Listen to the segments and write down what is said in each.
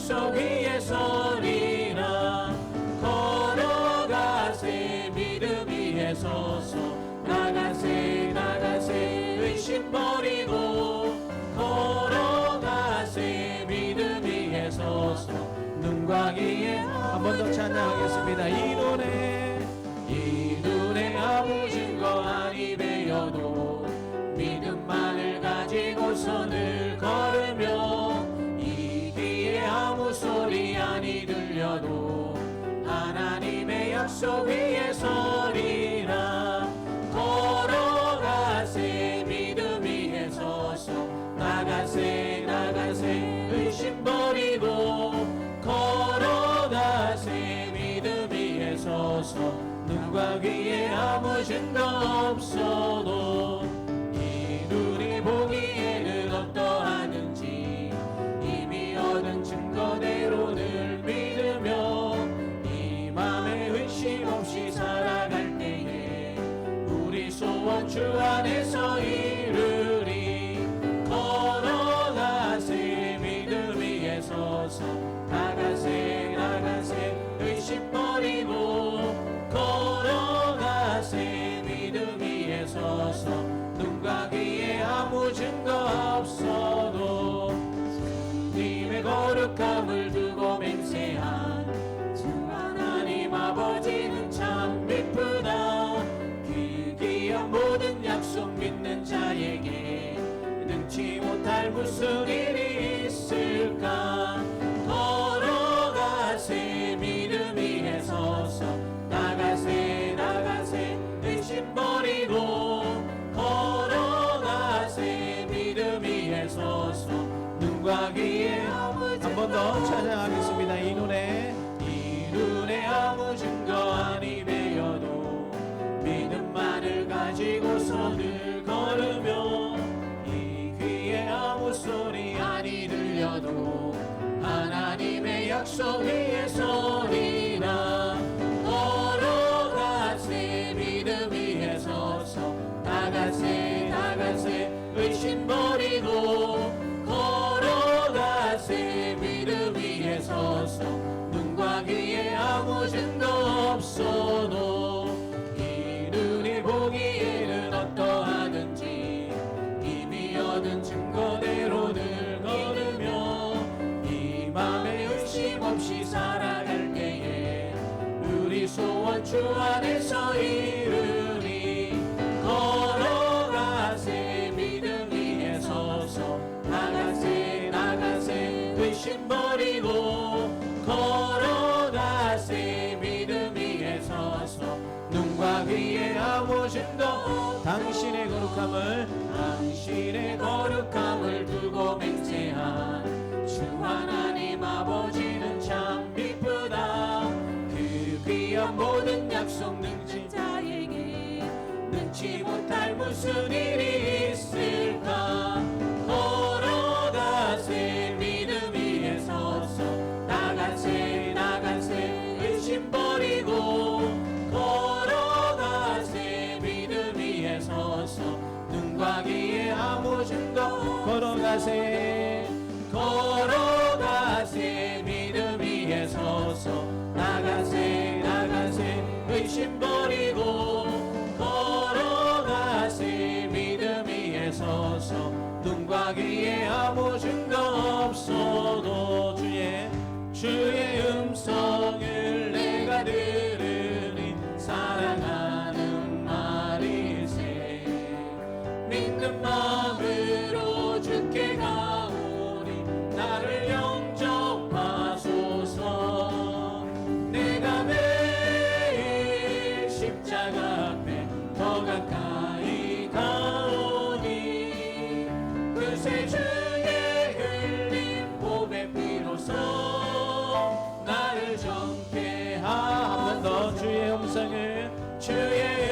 약속 위에 서리라. 걸어가세 믿음 위에 서서 나가세 나가세 의심 버리고 걸어가세 믿음 위에 서서 눈과 귀에 한 번 더 찬양하겠습니다. 이 눈에 아무 증거 아니 배여도 믿음만을 가지고서 늘 걸으며 이 귀에 아무 소리 아니 들려도 하나님의 약속 위에 서리라. 걸어가세 믿음 위에 서서 나가세 나가세 의심 버리고 걸어가세 믿음 위에 서서 눈과 귀에 아무 증거 없어도 이 눈이 보기에는 어떠하는지 이미 얻은 증거대로 늘 믿으며 이 맘에 의심 없이 살아갈 때에 우리 소원 주 안에서 이루리. 걸어가세 믿음 위에 서서 나가세 나가세 의심 버리고 걸어가세 믿음 위에 서서 눈과 귀에 아무 증거 없어도 주님의 거룩함을 두고 맹세한 주 하나님 아버지는 참 미쁘다. 그 귀한 모든 약속 믿는 자에게 능치 못할 무슨 일이 있을까. 걸어가세 믿음 위에 서서 나가세 나가세 의심 버리고 걸어가세 믿음 위에 서서 눈과 귀에 한 번 더 찬양하겠습니다. 이 눈에 아무 증거 아니 배여도 믿음만을 가지고서 늘 걸으며 이 귀에 아무 소리 아니 들려도 하나님의 약속 위에 서리라. 걸어가세 믿음 위에 서서 나가세 나가세 의심 버리고 걸어가세 믿음 위에 서서 눈과 귀에 아무 증거 없어도 이 눈이 보기에는 어떠하든지 이미 얻은 증거대로 늘 걸으며 이 맘에 의심 없이 살아갈 때에 우리 소원 주 안에서 이루리. 걸어가세 믿음 위에 서서 나가세 나가세 의심 버리고 걸어가세 믿음 위에 서서 눈과 귀에 아무 증거 당신의 거룩함을 두고 맹세한 주 하나님 아버지는 참 미쁘다. 그 귀한 모든 약속 능치 자에게 능치 못할 무슨 일이 있을까. 걸어가세 믿음 위에 서서 나가세 나가세 의심 버리고 걸어가세 믿음 위에 서서 눈과 귀에 아무 증거 걸어가세 믿음 위에 서서 나가세 나가세 의심 버리고 걸어가세 믿음 위에 서서 눈과 귀에 아무 증거 없어도 주의 음성을 내가 들으니 사랑하는 말일세. 믿는 마음으로 주께 가오니 나를 영접하소서. 내가 매일 십자가 앞에 더 가까이 가오니 그새 주의 흘린 보배 피로써 나를 정케하. 한 번 더 주의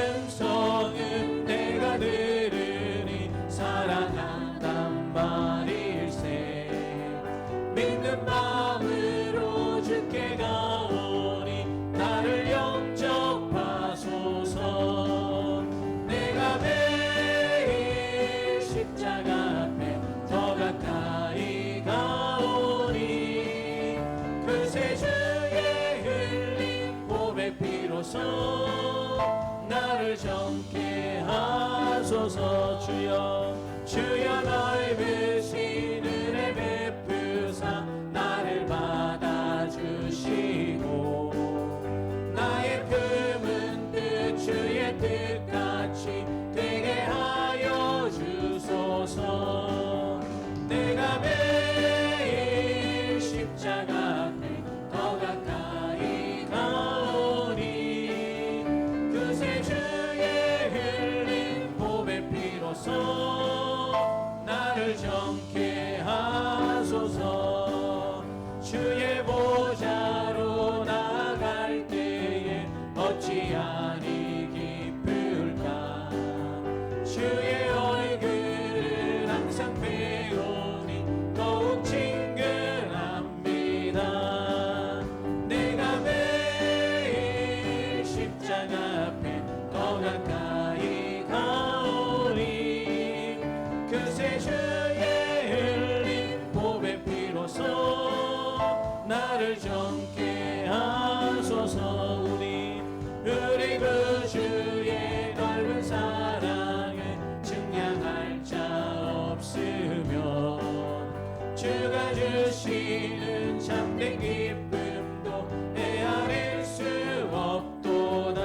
음성을 내가 들으니 사랑한단 말일세. 믿는 마음으로 주께 가오니 나를 영접하소서. 내가 매일 십자가 앞에 더 가까이 가오니 정케 하소서. 주여 주여 넓으신 은혜 베푸사 나를 받아주시고 나의 품은 뜻 주의 뜻같이 되게 하여 주소서. 내가 매일 십자가 앞에 더 가까이 가오니 그새 주의 흘린 보배 피로써 나를 정케 하소서. 주의 보좌로 나갈 때에 어찌하니 기쁠까. 주의 얼굴을 항상 배우니 더욱 친근합니다. 내가 매일 십자가 앞에 더 가까이 가오니 그새 주의 흘린 보배 피로써 나를 정케 하소서. 우리 그 주의 넓은 사랑을 증량할 자 없으면 주가 주시는 참된 기쁨도 헤아릴 수 없도다.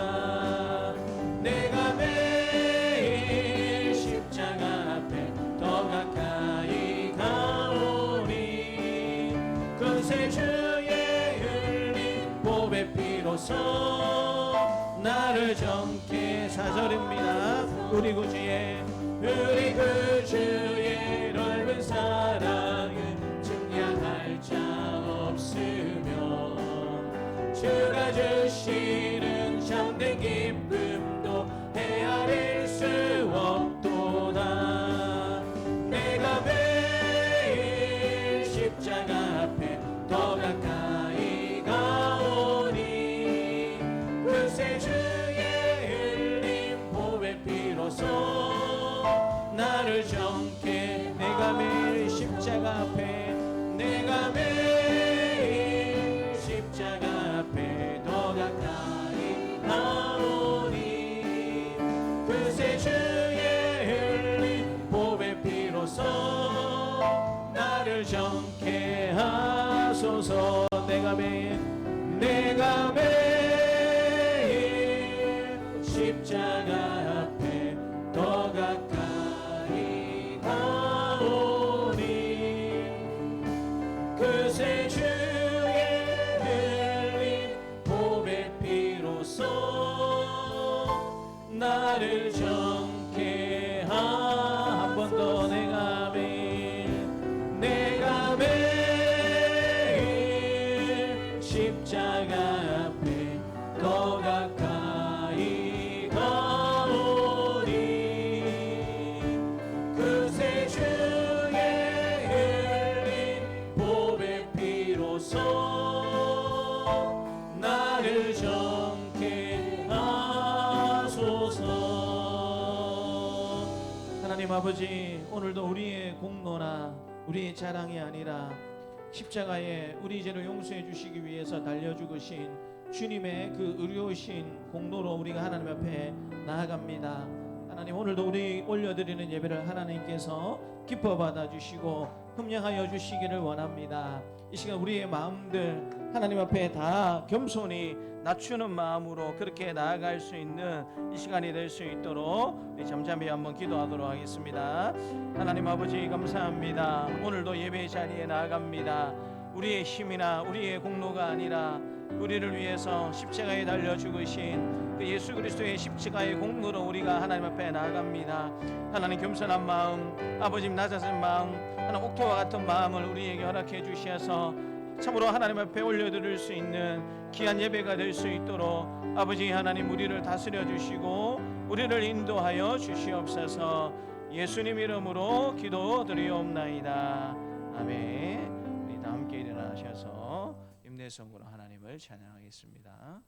내가 매일 십자가 앞에 더 가까이 가오니 그새 주의 흘린 보배 피로써 나를 정케. 4절입니다. 우리 구주의 넓은 사랑을 증량할 자 없으면 주가 주시는 참된 기쁨도 헤아릴 수 없도다. 내가 매일 십자가 앞에 더 가까이 가오니 그새 주의 흘린 보배 피로써 나를 정케. 내가 매일 십자가 앞에 더 가까이 가오니 그새 주의 흘린 보배 피로써 나를 정케 하소서. 내가 매일 십자가 앞에 더 가까이 가오니 그새 주의 흘린 보배 피로써 나를 정케 한 번 더. 내가 매일 십자가 앞에 더 가까이 가오니 그새 주의 흘린 보배 피로써 나를 정케 하소서. 하나님 아버지, 오늘도 우리의 공로나 우리의 자랑이 아니라 십자가에 우리 죄를 용서해 주시기 위해서 달려 죽으신 주님의 그 의로우신 공로로 우리가 하나님 앞에 나아갑니다. 하나님, 오늘도 우리 올려드리는 예배를 하나님께서 기뻐 받아주시고 흠량하여 주시기를 원합니다. 이 시간 우리의 마음들 하나님 앞에 다 겸손히 낮추는 마음으로 그렇게 나아갈 수 있는 이 시간이 될 수 있도록 우리 잠잠히 한번 기도하도록 하겠습니다. 하나님 아버지, 감사합니다. 오늘도 예배 자리에 나아갑니다. 우리의 힘이나 우리의 공로가 아니라 우리를 위해서 십자가에 달려 죽으신 그 예수 그리스도의 십자가의 공로로 우리가 하나님 앞에 나아갑니다. 하나님, 겸손한 마음, 아버지 낮아진 마음, 하나님 옥토와 같은 마음을 우리에게 허락해 주셔서 참으로 하나님 앞에 올려드릴 수 있는 귀한 예배가 될 수 있도록 아버지 하나님, 우리를 다스려 주시고 우리를 인도하여 주시옵소서. 예수님 이름으로 기도드리옵나이다. 아멘. 우리 다 함께 일어나셔서 임내성으로 하나님을 찬양하겠습니다.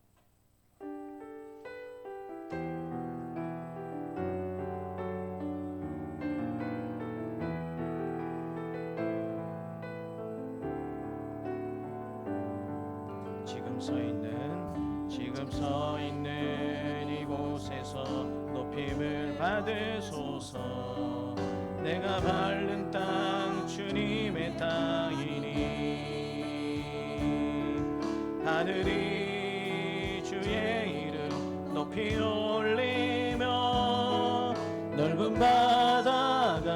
지금 서 있는 이 이곳에서 높임을 받으소서. 내가 밟는 땅 주님의 땅이니 하늘이 주의 이름 높이 올리며 넓은 바다가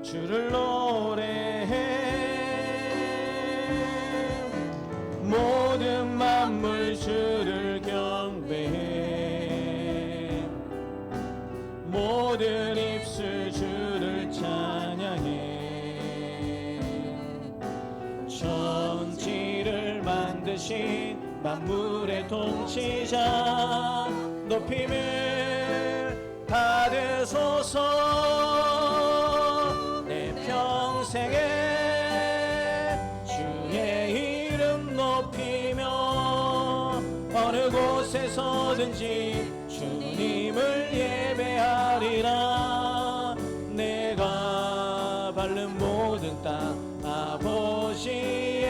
주를 노래해. 모든 만물 주를 경배해. 모든 입술 주를 찬양해. 천지를 만드신 만물의 통치자 높임을 받으소서. 내 평생에 주의 이름 높이며 어느 곳에서든지 주님을 예배하리라. 내가 밟는 모든 땅 아버지의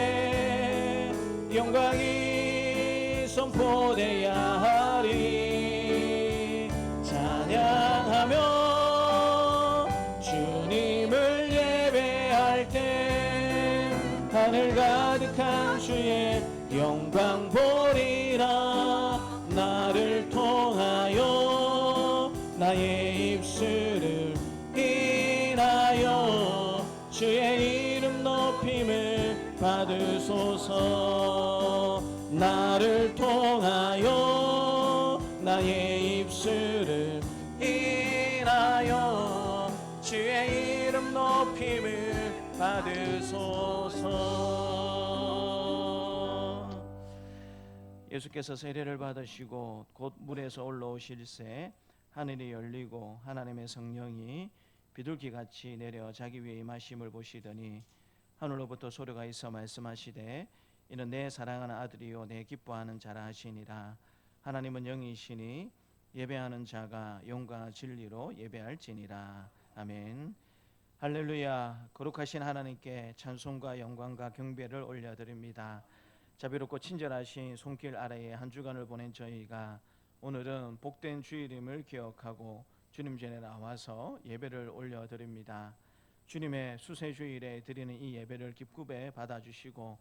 영광이 선포되어야 하리. 찬양하며 주님을 예배할 때 하늘 가득한 주의 영광 보리라. 나를 통하여 나의 입술을 인하여 주의 이름 높임을 받으소서. 나를 통하여 나의 입술을 인하여 주의 이름 높임을 받으소서. 예수께서 세례를 받으시고 곧 물에서 올라오실새 하늘이 열리고 하나님의 성령이 비둘기같이 내려 자기 위에 임하심을 보시더니 하늘로부터 소리가 있어 말씀하시되 이는 내 사랑하는 아들이요 내 기뻐하는 자라 하시니라. 하나님은 영이시니 예배하는 자가 영과 진리로 예배할지니라. 아멘. 할렐루야. 거룩하신 하나님께 찬송과 영광과 경배를 올려드립니다. 자비롭고 친절하신 손길 아래에 한 주간을 보낸 저희가 오늘은 복된 주일임을 기억하고 주님 전에 나와서 예배를 올려드립니다. 주님의 수세주일에 드리는 이 예배를 기쁘게 받아주시고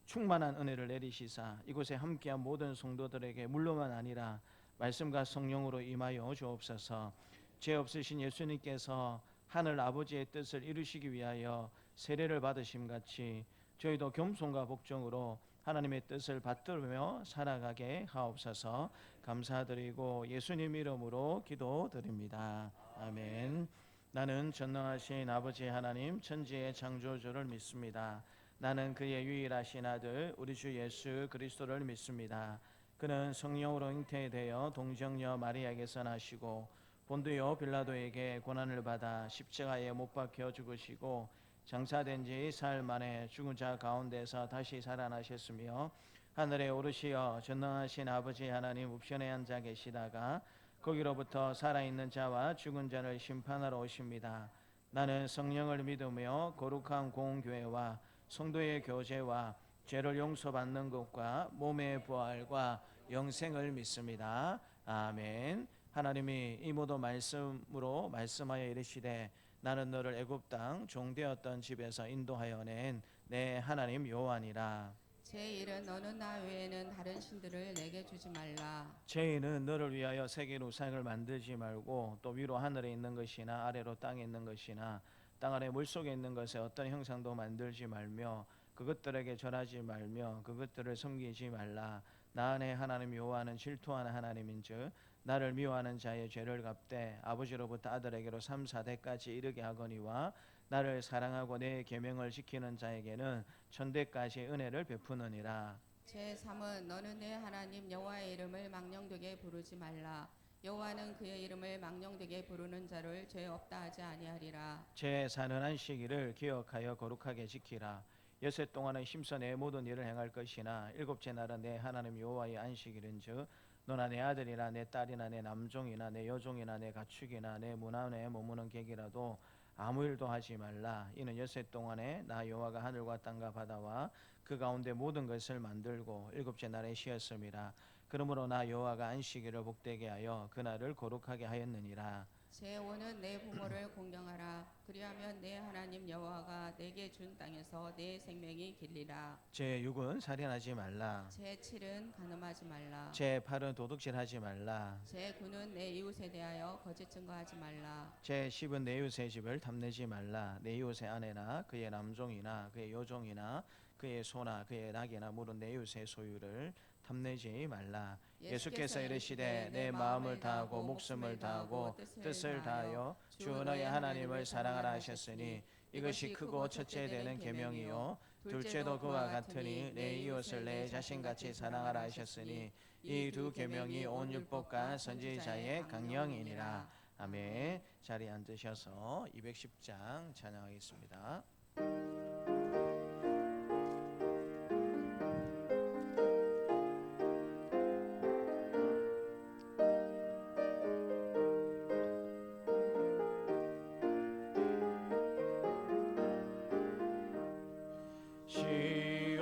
충만한 은혜를 내리시사 이곳에 함께한 모든 성도들에게 물론만 아니라 말씀과 성령으로 임하여 주옵소서. 죄 없으신 예수님께서 하늘 아버지의 뜻을 이루시기 위하여 세례를 받으심같이 저희도 겸손과 복종으로 하나님의 뜻을 받들며 살아가게 하옵소서. 감사드리고 예수님 이름으로 기도드립니다. 아멘. 나는 전능하신 아버지 하나님 천지의 창조주를 믿습니다. 나는 그의 유일하신 아들 우리 주 예수 그리스도를 믿습니다. 그는 성령으로 잉태되어 동정녀 마리아에게서 나시고 본디오 빌라도에게 고난을 받아 십자가에 못 박혀 죽으시고 장사된 지 사흘 만에 죽은 자 가운데서 다시 살아나셨으며 하늘에 오르시어 전능하신 아버지 하나님 우편에 앉아 계시다가 거기로부터 살아있는 자와 죽은 자를 심판하러 오십니다. 나는 성령을 믿으며 거룩한 공교회와 성도의 교제와 죄를 용서받는 것과 몸의 부활과 영생을 믿습니다. 아멘. 하나님이 이 모든 말씀으로 말씀하여 이르시되 나는 너를 애굽 땅 종되었던 집에서 인도하여 낸 내 하나님 여호와니라. 제1은 너는 나 외에는 다른 신들을 내게 주지 말라. 죄인은 너를 위하여 세계로 우상을 만들지 말고 또 위로 하늘에 있는 것이나 아래로 땅에 있는 것이나 땅 아래 물속에 있는 것에 어떤 형상도 만들지 말며 그것들에게 절하지 말며 그것들을 섬기지 말라. 나 안에 하나님 여호와는 질투하는 하나님인즉 나를 미워하는 자의 죄를 갚되 아버지로부터 아들에게로 3, 4대까지 이르게 하거니와 나를 사랑하고 내 계명을 지키는 자에게는 천대까지 은혜를 베푸느니라. 제3은 너는 내 하나님 여호와의 이름을 망령되게 부르지 말라. 여호와는 그의 이름을 망령되게 부르는 자를 죄 없다 하지 아니하리라. 제4는 안식일을 기억하여 거룩하게 지키라. 여세 동안은 힘써 내 모든 일을 행할 것이나 일곱째 날은 내 하나님 여호와의 안식일인즉 너나 내 아들이나 내 딸이나 내 남종이나 내 여종이나 내 가축이나 내 문 안에 머무는 객이라도 아무 일도 하지 말라. 이는 여세 동안에 나 여호와가 하늘과 땅과 바다와 그 가운데 모든 것을 만들고 일곱째 날에 쉬었음이라. 그러므로 나 여호와가 안식일을 복되게 하여 그날을 거룩하게 하였느니라. 제5는 내 부모를 공경하라. 그리하면 내 하나님 여호와가 내게 준 땅에서 내 생명이 길리라. 제6은 살인하지 말라. 제7은 간음하지 말라. 제8은 도둑질하지 말라. 제9는 내 이웃에 대하여 거짓 증거하지 말라. 제10은 내 이웃의 집을 탐내지 말라. 내 이웃의 아내나 그의 남종이나 그의 여종이나 그의 소나 그의 낙이나 물은 내 이웃의 소유를 탐내지 말라. 예수께서 이르시되 내 마음을 다하고 목숨을 다하고 뜻을 다하여 주 너의 하나님을 사랑하라 하셨으니 이것이 크고 첫째 되는 계명이요 둘째도 그와 같으니 내 이웃을 내 자신같이 사랑하라 하셨으니 이 두 계명이 온 율법과 선지자의 강령이니라. 아멘. 자리에 앉으셔서 210장 찬양하겠습니다.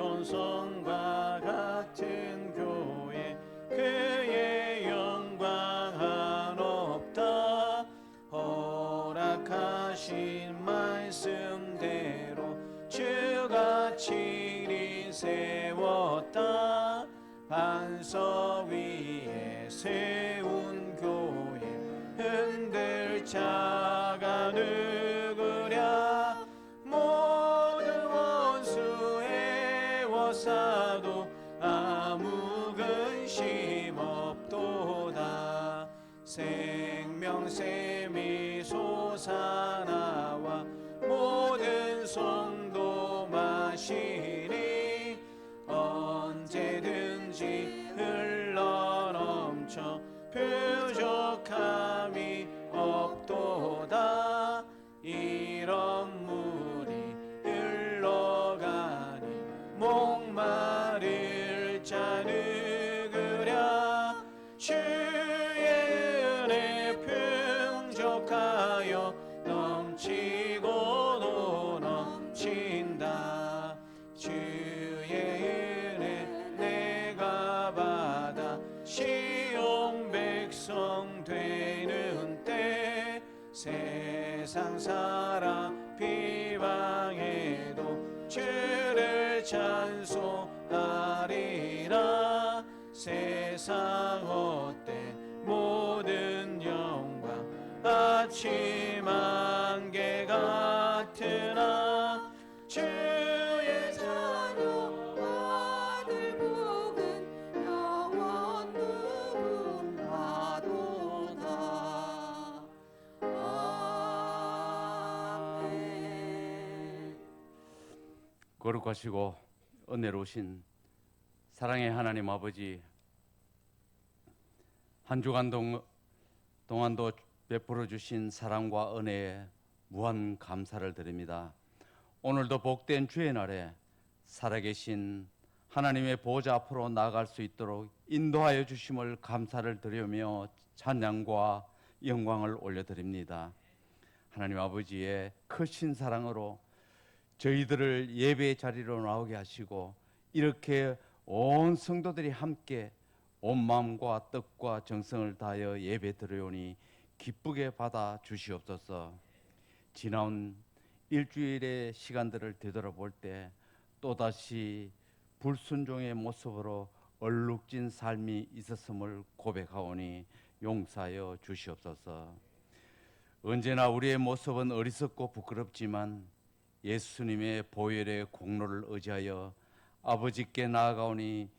시온성과 같은 교회 그의 영광 한없다. 허락하신 말씀대로 주가 친히 세웠다. 반석 위에 세운 교회 흔들 자가 누구랴. 모든 원수 애워싸도 아무 근심 없도다. 생명샘이 솟아나와 모든 성도 마시니 언제든지 흘러넘쳐 부족함이 없도다. 이런 물이 흘러가니 목마를 자 누구랴. 주의 은혜 풍족하여 넘치고도 넘친다. 주의 은혜 내가 받아 시온 백성 되는 때 세상 사람 비방해도 주를 찬송하리라. 세상 헛된 모든 영광 아침 안개 같으나 주의 자녀 아들 복은 영원 무궁하도다. 아멘. 거룩하시고 은혜로우신 사랑의 하나님 아버지, 한 주간 동안도 베풀어 주신 사랑과 은혜에 무한 감사를 드립니다. 오늘도 복된 주의 날에 살아계신 하나님의 보좌 앞으로 나아갈 수 있도록 인도하여 주심을 감사를 드리며 찬양과 영광을 올려드립니다. 하나님 아버지의 크신 사랑으로 저희들을 예배의 자리로 나오게 하시고 이렇게 온 성도들이 함께 온 마음과 뜻과 정성을 다하여 예배 드려오니 기쁘게 받아 주시옵소서. 지나온 일주일의 시간들을 되돌아볼 때 또다시 불순종의 모습으로 얼룩진 삶이 있었음을 고백하오니 용서하여 주시옵소서. 언제나 우리의 모습은 어리석고 부끄럽지만 예수님의 보혈의 공로를 의지하여 아버지께 나아가오니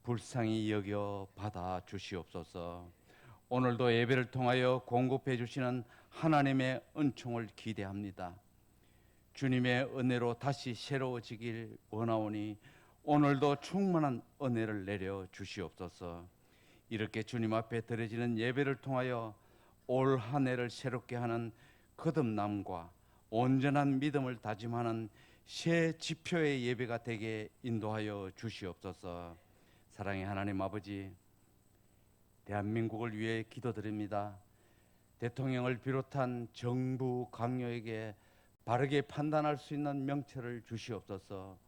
불쌍히 여겨 받아 주시옵소서. 오늘도 예배를 통하여 공급해 주시는 하나님의 은총을 기대합니다. 주님의 은혜로 다시 새로워지길 원하오니 오늘도 충만한 은혜를 내려 주시옵소서. 이렇게 주님 앞에 드려지는 예배를 통하여 올 한 해를 새롭게 하는 거듭남과 온전한 믿음을 다짐하는 새 지표의 예배가 되게 인도하여 주시옵소서. 사랑의 하나님 아버지, 대한민국을 위해 기도드립니다. 대통령을 비롯한 정부 강요에게 바르게 판단할 수 있는 명철을 주시옵소서.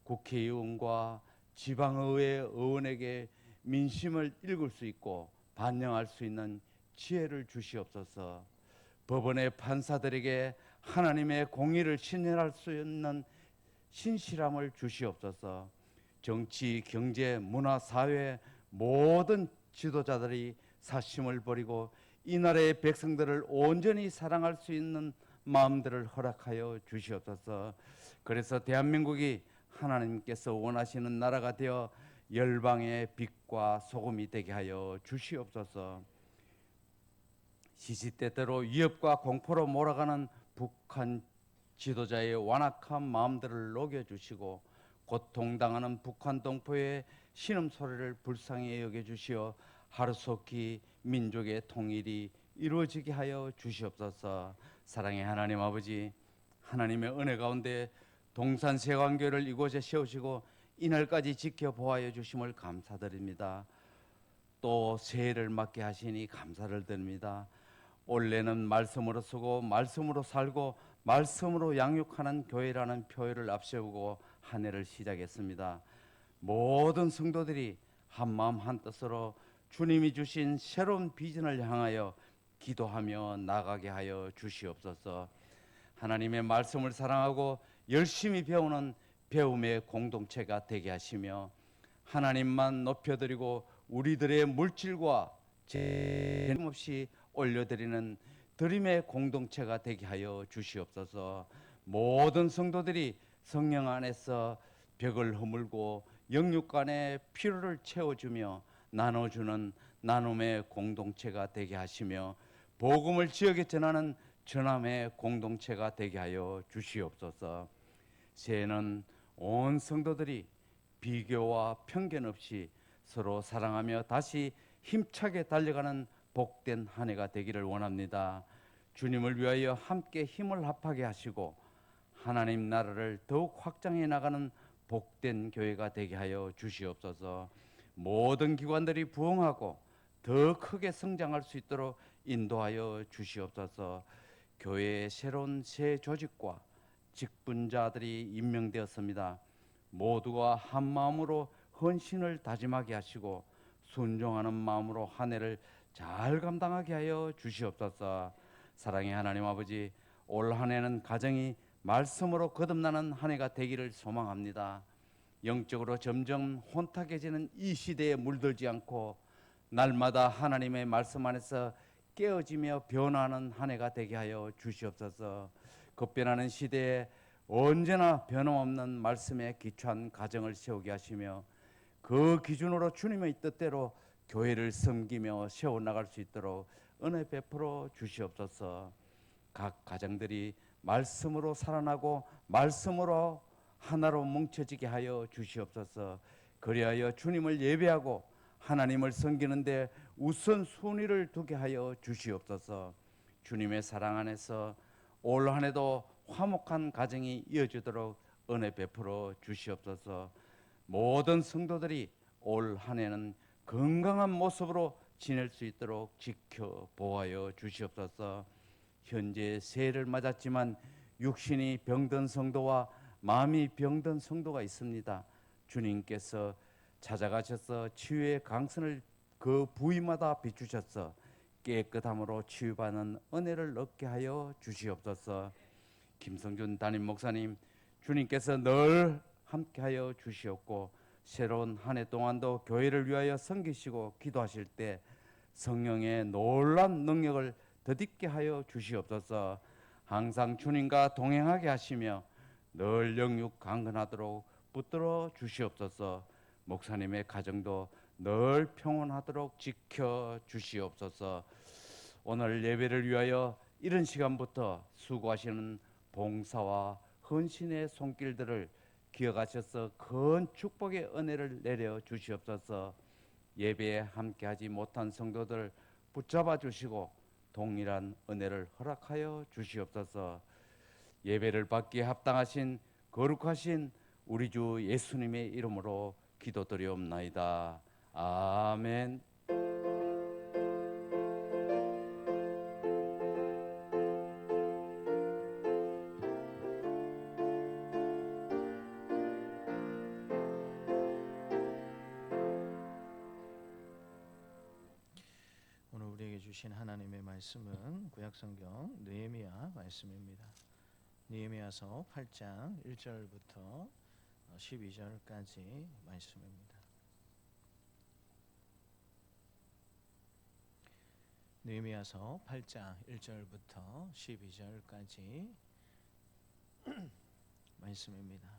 국회의원과 지방의회 의원에게 민심을 읽을 수 있고 반영할 수 있는 지혜를 주시옵소서. 법원의 판사들에게 하나님의 공의를 신뢰할 수 있는 신실함을 주시옵소서. 정치, 경제, 문화, 사회 모든 지도자들이 사심을 버리고 이 나라의 백성들을 온전히 사랑할 수 있는 마음들을 허락하여 주시옵소서. 그래서 대한민국이 하나님께서 원하시는 나라가 되어 열방의 빛과 소금이 되게 하여 주시옵소서. 시시때때로 위협과 공포로 몰아가는 북한 지도자의 완악한 마음들을 녹여주시고 고통당하는 북한 동포의 신음소리를 불쌍히 여겨주시어 하루속히 민족의 통일이 이루어지게 하여 주시옵소서. 사랑의 하나님 아버지, 하나님의 은혜 가운데 동산세관교회를 이곳에 세우시고 이날까지 지켜보아여 주심을 감사드립니다. 또 새해를 맞게 하시니 감사를 드립니다. 올해는 말씀으로 쓰고 말씀으로 살고 말씀으로 양육하는 교회라는 표현을 앞세우고 한 해를 시작했습니다. 모든 성도들이 한마음 한뜻으로 주님이 주신 새로운 비전을 향하여 기도하며 나가게 하여 주시옵소서. 하나님의 말씀을 사랑하고 열심히 배우는 배움의 공동체가 되게 하시며 하나님만 높여드리고 우리들의 물질과 재임없이 올려드리는 드림의 공동체가 되게 하여 주시옵소서. 모든 성도들이 성령 안에서 벽을 허물고 영육간의 피로를 채워주며 나눠주는 나눔의 공동체가 되게 하시며 복음을 지역에 전하는 전함의 공동체가 되게 하여 주시옵소서. 새해는 온 성도들이 비교와 편견 없이 서로 사랑하며 다시 힘차게 달려가는 복된 한 해가 되기를 원합니다. 주님을 위하여 함께 힘을 합하게 하시고 하나님 나라를 더욱 확장해 나가는 복된 교회가 되게 하여 주시옵소서. 모든 기관들이 부흥하고 더 크게 성장할 수 있도록 인도하여 주시옵소서. 교회의 새로운 새 조직과 직분자들이 임명되었습니다. 모두가 한 마음으로 헌신을 다짐하게 하시고 순종하는 마음으로 한 해를 잘 감당하게 하여 주시옵소서. 사랑의 하나님 아버지, 올 한 해는 가정이 말씀으로 거듭나는 한 해가 되기를 소망합니다. 영적으로 점점 혼탁해지는 이 시대에 물들지 않고 날마다 하나님의 말씀 안에서 깨어지며 변화하는 한 해가 되게 하여 주시옵소서. 급변하는 시대에 언제나 변함없는 말씀에 기초한 가정을 세우게 하시며 그 기준으로 주님의 뜻대로 교회를 섬기며 세워나갈 수 있도록 은혜 베풀어 주시옵소서. 각 가정들이 말씀으로 살아나고 말씀으로 하나로 뭉쳐지게 하여 주시옵소서. 그리하여 주님을 예배하고 하나님을 섬기는데 우선순위를 두게 하여 주시옵소서. 주님의 사랑 안에서 올 한 해도 화목한 가정이 이어지도록 은혜 베풀어 주시옵소서. 모든 성도들이 올 한 해는 건강한 모습으로 지낼 수 있도록 지켜보아여 주시옵소서. 현재 새해를 맞았지만 육신이 병든 성도와 마음이 병든 성도가 있습니다. 주님께서 찾아가셔서 치유의 강선을 그 부위마다 비추셔서 깨끗함으로 치유받는 은혜를 얻게 하여 주시옵소서. 김성준 담임 목사님, 주님께서 늘 함께하여 주시옵고 새로운 한 해 동안도 교회를 위하여 섬기시고 기도하실 때 성령의 놀라운 능력을 덧입게 하여 주시옵소서. 항상 주님과 동행하게 하시며 늘 영육 강건하도록 붙들어 주시옵소서. 목사님의 가정도 늘 평온하도록 지켜 주시옵소서. 오늘 예배를 위하여 이른 시간부터 수고하시는 봉사와 헌신의 손길들을 기억하셔서 큰 축복의 은혜를 내려 주시옵소서. 예배에 함께하지 못한 성도들 붙잡아 주시고 동일한 은혜를 허락하여 주시옵소서. 예배를 받기에 합당하신 거룩하신 우리 주 예수님의 이름으로 기도드리옵나이다. 아멘. 주신 하나님의 말씀은 구약성경 느헤미야 말씀입니다. 느헤미야서 8장 1절부터 12절까지 말씀입니다. 느헤미야서 8장 1절부터 12절까지 말씀입니다.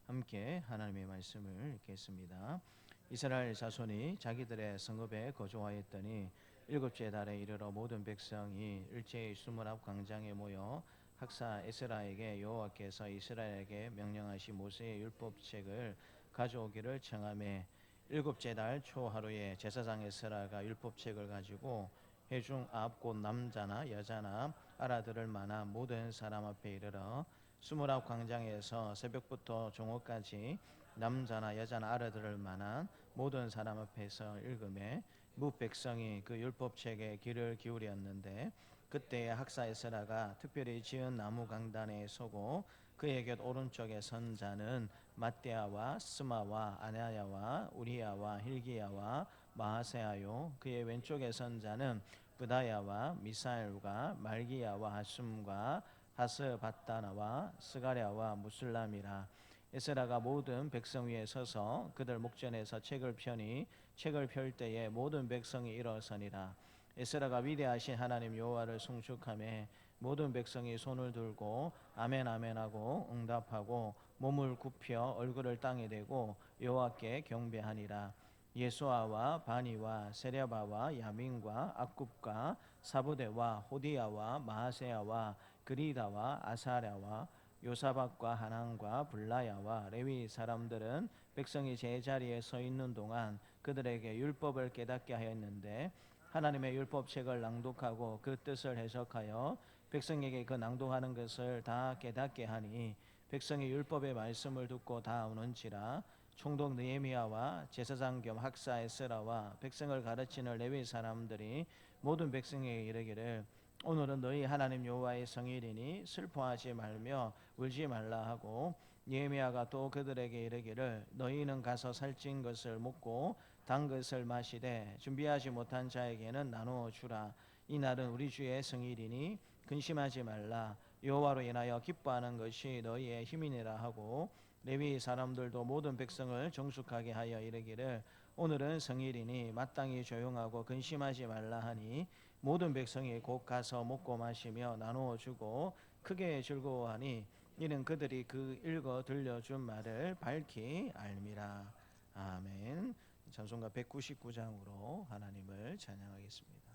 함께 하나님의 말씀을 읽겠습니다. 이스라엘 자손이 자기들의 성읍에 거주하였더니 일곱째 달에 이르러 모든 백성이 일제히 수문 앞 광장에 모여 학사 에스라에게 여호와께서 이스라엘에게 명령하신 모세의 율법책을 가져오기를 청하매 일곱째 달 초하루에 제사장 에스라가 율법책을 가지고 회중 앞 곧 남자나 여자나 알아들을 만한 모든 사람 앞에 이르러 수문 앞 광장에서 새벽부터 종호까지 남자나 여자나 알아들을 만한 모든 사람 앞에서 읽음에 무 백성이 그 율법책에 귀를 기울였는데 그때에 학사 에스라가 특별히 지은 나무 강단에 서고 그의 곁 오른쪽에 선 자는 mattea와 스마와 아나야와 우리야와 hil기야와 마하세야요 그의 왼쪽에 선 자는 브다야와 미사엘과 말기야와 하숨과 하스바다나와 스가랴와 무슬람이라. 에스라가 모든 백성 위에 서서 그들 목전에서 책을 펴니 책을 펼 때에 모든 백성이 일어서니라. 에스라가 위대하신 하나님 여호와를 송축하며 모든 백성이 손을 들고 아멘 아멘 하고 응답하고 몸을 굽혀 얼굴을 땅에 대고 여호와께 경배하니라. 예수아와 바니와 세랴바와 야민과 악굽과 사부대와 호디야와 마하세야와 그리다와 아사랴와 요사박과 하난과 블라야와 레위 사람들은 백성이 제자리에 서 있는 동안 그들에게 율법을 깨닫게 하였는데 하나님의 율법책을 낭독하고 그 뜻을 해석하여 백성에게 그 낭독하는 것을 다 깨닫게 하니 백성이 율법의 말씀을 듣고 다 오는지라. 총독 느헤미야와 제사장 겸 학사 에스라와 백성을 가르치는 레위 사람들이 모든 백성에게 이르기를 오늘은 너희 하나님 여호와의 성일이니 슬퍼하지 말며 울지 말라 하고 느헤미야가 또 그들에게 이르기를 너희는 가서 살찐 것을 먹고 단 것을 마시되 준비하지 못한 자에게는 나누어 주라. 이 날은 우리 주의 성일이니 근심하지 말라. 여호와로 인하여 기뻐하는 것이 너희의 힘이니라 하고 레위 사람들도 모든 백성을 정숙하게 하여 이르기를 오늘은 성일이니 마땅히 조용하고 근심하지 말라 하니 모든 백성이 곧 가서 먹고 마시며 나누어 주고 크게 즐거워하니 이는 그들이 그 읽어 들려준 말을 밝히 알미라. 아멘. 찬송가 199장으로 하나님을 찬양하겠습니다.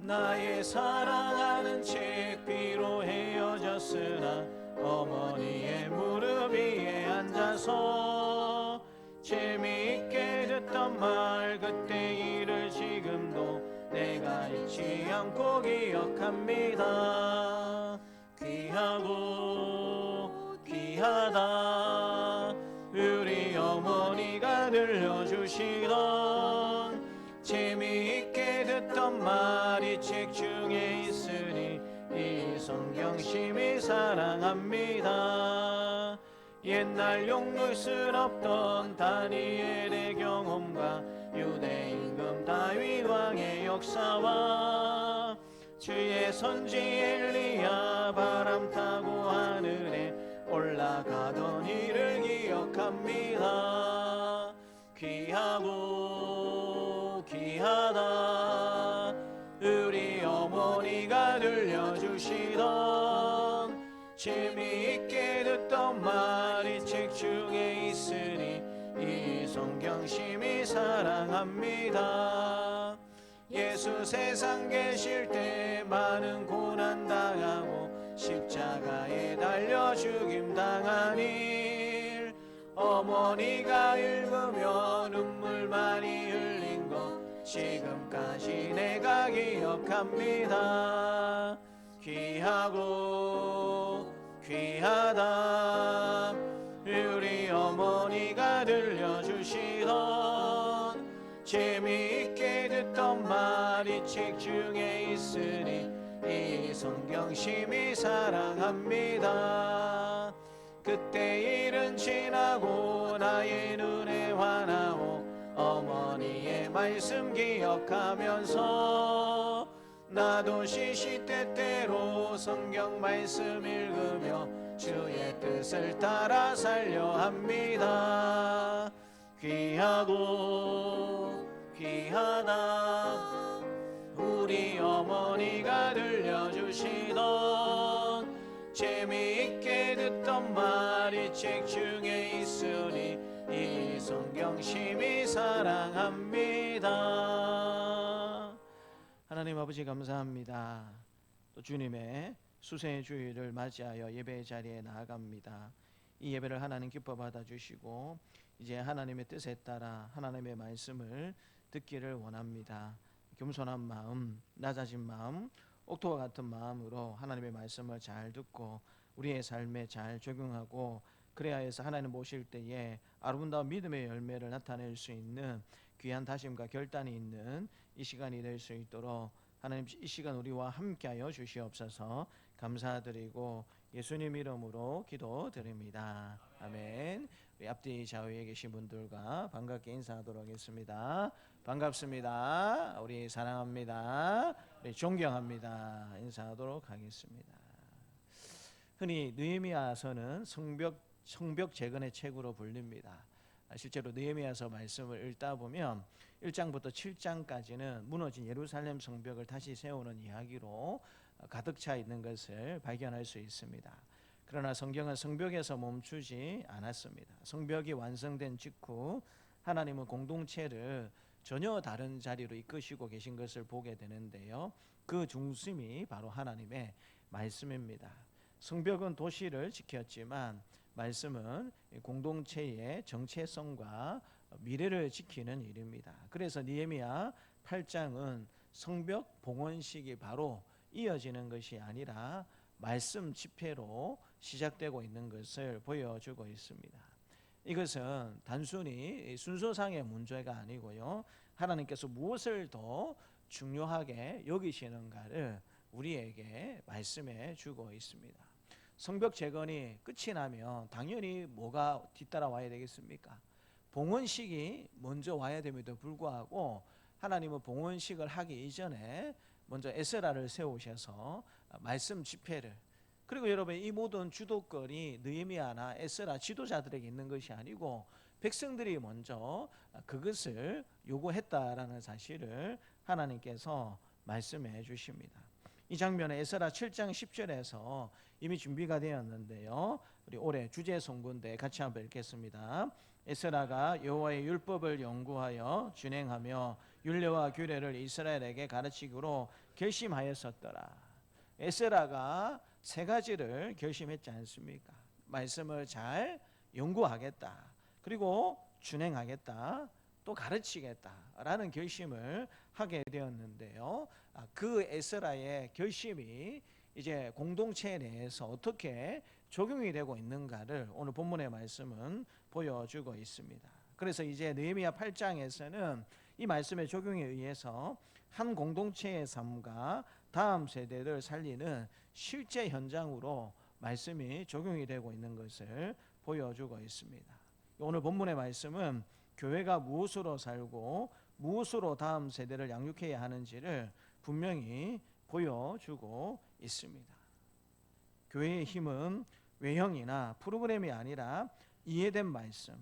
나의 사랑하는 책 비로 헤어졌으나 어머니의 무릎 위에 앉아서 재미있게 듣던 말 그때 일을 지금도 내가 잊지 않고 기억합니다. 귀하고 귀하다 우리 어머니가 들려주시던 재미있게 듣던 말이 책 중에 있으니 이 성경 심히 사랑합니다. 옛날 용물스럽던 다니엘의 경험과 유대 임금 다윗 왕의 역사와 주의 선지 엘리야 바람 타고 하늘에 올라가던 일을 기억합니다. 귀하고 귀하다 우리 어머니가 들려주시던 재미있게 듣던 말이 책 중에 있으니 이 성경 심히 사랑합니다. 예수 세상 계실 때 많은 고난 당하고 십자가에 달려 죽임 당한 일 어머니가 읽으며 눈물 많이 흘린 것 지금까지 내가 기억합니다. 귀하고 귀하다 우리 어머니가 들려주시던 재미있게 듣던 말이 책 중에 있으니 이 성경 심히 사랑합니다. 그때 일은 지나고 나의 눈에 환하오 어머니의 말씀 기억하면서 나도 시시때때로 성경 말씀 읽으며 주의 뜻을 따라 살려 합니다. 귀하고 귀하다 우리 어머니가 들려주시던 재미있게 듣던 말이 책 중에 있으니 이 성경 심히 사랑합니다. 하나님 아버지 감사합니다. 또 주님의 수세 주일을 맞이하여 예배 자리에 나아갑니다. 이 예배를 하나님 기뻐 받아주시고 이제 하나님의 뜻에 따라 하나님의 말씀을 듣기를 원합니다. 겸손한 마음, 낮아진 마음, 옥토와 같은 마음으로 하나님의 말씀을 잘 듣고 우리의 삶에 잘 적용하고 그래야 해서 하나님 모실 때에 아름다운 믿음의 열매를 나타낼 수 있는 귀한 다짐과 결단이 있는 이 시간이 될 수 있도록 하나님 이 시간 우리와 함께하여 주시옵소서. 감사드리고 예수님 이름으로 기도드립니다. 아멘. 우리 앞뒤 좌우에 계신 분들과 반갑게 인사하도록 하겠습니다. 반갑습니다. 우리 사랑합니다. 우리 존경합니다. 인사하도록 하겠습니다. 흔히 느헤미야서는 성벽 재건의 책으로 불립니다. 실제로 느헤미야서 말씀을 읽다 보면 1장부터 7장까지는 무너진 예루살렘 성벽을 다시 세우는 이야기로 가득 차 있는 것을 발견할 수 있습니다. 그러나 성경은 성벽에서 멈추지 않았습니다. 성벽이 완성된 직후 하나님은 공동체를 전혀 다른 자리로 이끄시고 계신 것을 보게 되는데요. 그 중심이 바로 하나님의 말씀입니다. 성벽은 도시를 지켰지만 말씀은 공동체의 정체성과 미래를 지키는 일입니다. 그래서 느헤미야 8장은 성벽 봉헌식이 바로 이어지는 것이 아니라 말씀 집회로 시작되고 있는 것을 보여주고 있습니다. 이것은 단순히 순서상의 문제가 아니고요. 하나님께서 무엇을 더 중요하게 여기시는가를 우리에게 말씀해 주고 있습니다. 성벽 재건이 끝이 나면 당연히 뭐가 뒤따라 와야 되겠습니까? 봉헌식이 먼저 와야 됨에도 불구하고 하나님은 봉헌식을 하기 이전에 먼저 에스라를 세우셔서 말씀 집회를, 그리고 여러분 이 모든 주도권이 느헤미야나 에스라 지도자들에게 있는 것이 아니고 백성들이 먼저 그것을 요구했다라는 사실을 하나님께서 말씀해 주십니다. 이 장면에 에스라 7장 10절에서 이미 준비가 되었는데요. 우리 올해 주제 선고인데 같이 한번 읽겠습니다. 에스라가 여호와의 율법을 연구하여 준행하며 율례와 규례를 이스라엘에게 가르치기로 결심하였었더라. 에스라가 세 가지를 결심했지 않습니까? 말씀을 잘 연구하겠다, 그리고 준행하겠다, 또 가르치겠다라는 결심을 하게 되었는데요. 그 에스라의 결심이 이제 공동체 내에서 어떻게 적용이 되고 있는가를 오늘 본문의 말씀은 보여주고 있습니다. 그래서 이제 느헤미야 8장에서는 이 말씀의 적용에 의해서 한 공동체의 삶과 다음 세대를 살리는 실제 현장으로 말씀이 적용이 되고 있는 것을 보여주고 있습니다. 오늘 본문의 말씀은 교회가 무엇으로 살고 무엇으로 다음 세대를 양육해야 하는지를 분명히 보여주고 있습니다. 교회의 힘은 외형이나 프로그램이 아니라 이해된 말씀,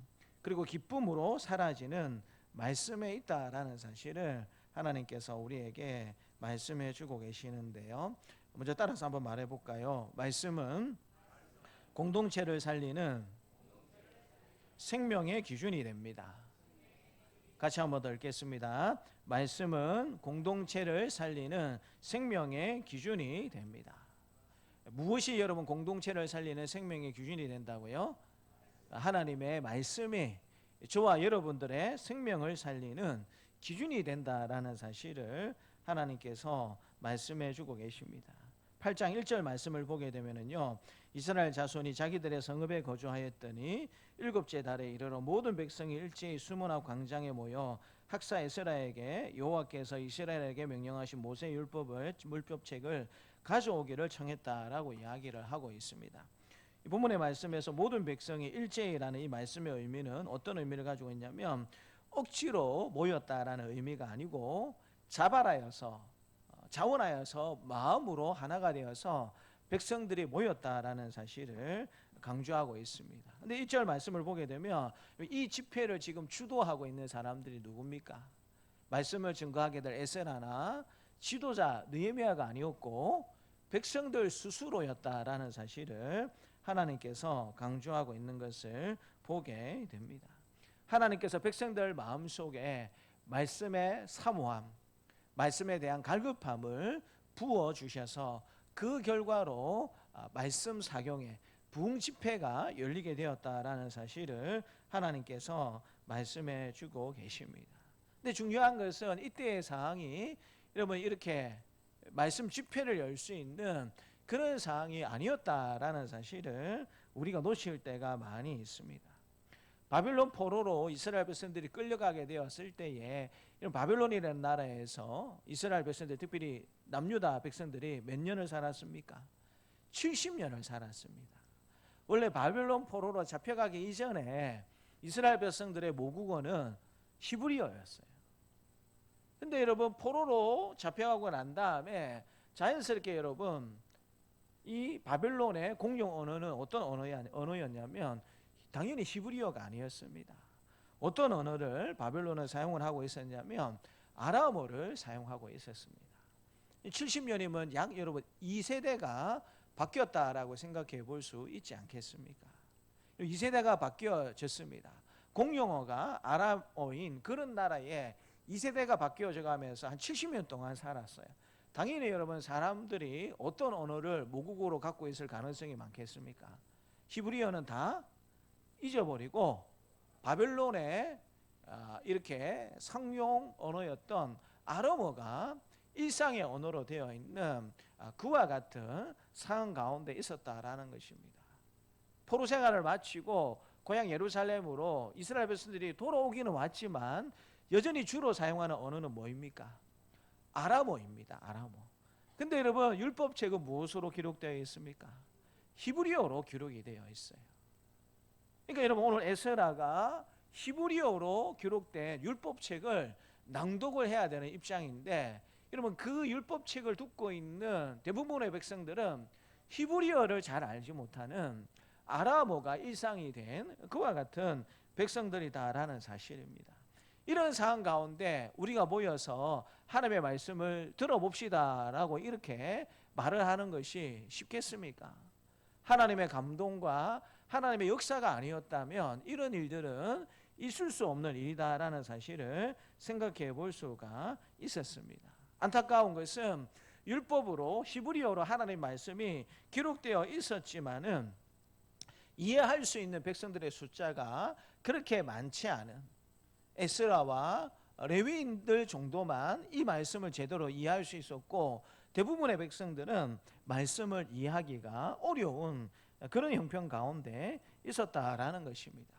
그리고 기쁨으로 사라지는 말씀에 있다라는 사실을 하나님께서 우리에게 말씀해 주고 계시는데요. 먼저 따라서 한번 말해 볼까요? 말씀은 공동체를 살리는 생명의 기준이 됩니다. 같이 한번 더 읽겠습니다. 말씀은 공동체를 살리는 생명의 기준이 됩니다. 무엇이 여러분 공동체를 살리는 생명의 기준이 된다고요? 하나님의 말씀이 저와 여러분들의 생명을 살리는 기준이 된다라는 사실을 하나님께서 말씀해 주고 계십니다. 8장 1절 말씀을 보게 되면은요, 이스라엘 자손이 자기들의 성읍에 거주하였더니 일곱째 달에 이르러 모든 백성이 일제히 수문앞 광장에 모여 학사 에스라에게 여호와께서 이스라엘에게 명령하신 모세 율법을 물법책을 가져오기를 청했다라고 이야기를 하고 있습니다. 이 본문의 말씀에서 모든 백성이 일제히라는 이 말씀의 의미는 어떤 의미를 가지고 있냐면 억지로 모였다라는 의미가 아니고 자발하여서 자원하여서 마음으로 하나가 되어서 백성들이 모였다라는 사실을 강조하고 있습니다. 근데 1절 말씀을 보게 되면 이 집회를 지금 주도하고 있는 사람들이 누굽니까? 말씀을 증거하게 될 에스라나 지도자 느헤미야가 아니었고 백성들 스스로였다라는 사실을 하나님께서 강조하고 있는 것을 보게 됩니다. 하나님께서 백성들 마음속에 말씀의 사모함, 말씀에 대한 갈급함을 부어주셔서 그 결과로 말씀 사경에 부흥 집회가 열리게 되었다라는 사실을 하나님께서 말씀해 주고 계십니다. 근데 중요한 것은 이때의 상황이 여러분 이렇게 말씀 집회를 열 수 있는 그런 상황이 아니었다라는 사실을 우리가 놓칠 때가 많이 있습니다. 바빌론 포로로 이스라엘 백성들이 끌려가게 되었을 때에 이런 바빌론이라는 나라에서 이스라엘 백성들, 특별히 남유다 백성들이 몇 년을 살았습니까? 70년을 살았습니다. 원래 바빌론 포로로 잡혀가기 이전에 이스라엘 백성들의 모국어는 히브리어였어요. 근데 여러분 포로로 잡혀가고 난 다음에 자연스럽게 여러분 이 바벨론의 공용 언어는 어떤 언어였냐면 당연히 히브리어가 아니었습니다. 어떤 언어를 바벨론은 사용을 하고 있었냐면 아람어를 사용하고 있었습니다. 70년이면 약 여러분 2세대가 바뀌었다라고 생각해 볼 수 있지 않겠습니까? 2세대가 바뀌어졌습니다. 공용어가 아람어인 그런 나라에 2세대가 바뀌어져 가면서 한 70년 동안 살았어요. 당연히 여러분 사람들이 어떤 언어를 모국어로 갖고 있을 가능성이 많겠습니까? 히브리어는 다 잊어버리고 바벨론의 이렇게 상용 언어였던 아람어가 일상의 언어로 되어 있는 그와 같은 상황 가운데 있었다라는 것입니다. 포로 생활을 마치고 고향 예루살렘으로 이스라엘 백성들이 돌아오기는 왔지만 여전히 주로 사용하는 언어는 뭐입니까? 아람어입니다. 아람어. 근데 여러분 율법책은 무엇으로 기록되어 있습니까? 히브리어로 기록이 되어 있어요. 그러니까 여러분 오늘 에스라가 히브리어로 기록된 율법책을 낭독을 해야 되는 입장인데 여러분 그 율법책을 듣고 있는 대부분의 백성들은 히브리어를 잘 알지 못하는 아람어가 일상이 된 그와 같은 백성들이다라는 사실입니다. 이런 상황 가운데 우리가 모여서 하나님의 말씀을 들어봅시다라고 이렇게 말을 하는 것이 쉽겠습니까? 하나님의 감동과 하나님의 역사가 아니었다면 이런 일들은 있을 수 없는 일이다라는 사실을 생각해 볼 수가 있었습니다. 안타까운 것은 율법으로 히브리어로 하나님의 말씀이 기록되어 있었지만은 이해할 수 있는 백성들의 숫자가 그렇게 많지 않은 에스라와 레위인들 정도만 이 말씀을 제대로 이해할 수 있었고 대부분의 백성들은 말씀을 이해하기가 어려운 그런 형편 가운데 있었다라는 것입니다.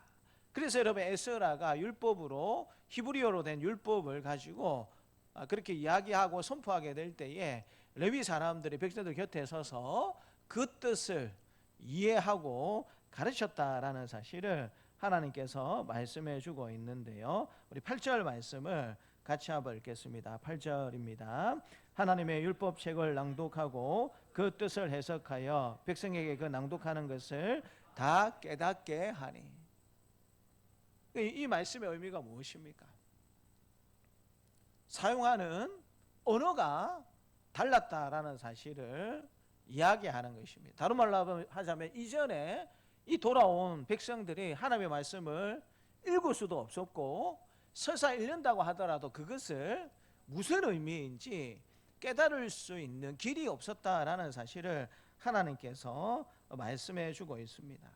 그래서 여러분 에스라가 율법으로 히브리어로 된 율법을 가지고 그렇게 이야기하고 선포하게 될 때에 레위 사람들이 백성들 곁에 서서 그 뜻을 이해하고 가르쳤다라는 사실을 하나님께서 말씀해 주고 있는데요. 우리 8절 말씀을 같이 한번 읽겠습니다. 8절입니다. 하나님의 율법책을 낭독하고 그 뜻을 해석하여 백성에게 그 낭독하는 것을 다 깨닫게 하니. 이 말씀의 의미가 무엇입니까? 사용하는 언어가 달랐다라는 사실을 이야기하는 것입니다. 다른 말로 하자면 이전에 이 돌아온 백성들이 하나님의 말씀을 읽을 수도 없었고 설사 읽는다고 하더라도 그것을 무슨 의미인지 깨달을 수 있는 길이 없었다라는 사실을 하나님께서 말씀해 주고 있습니다.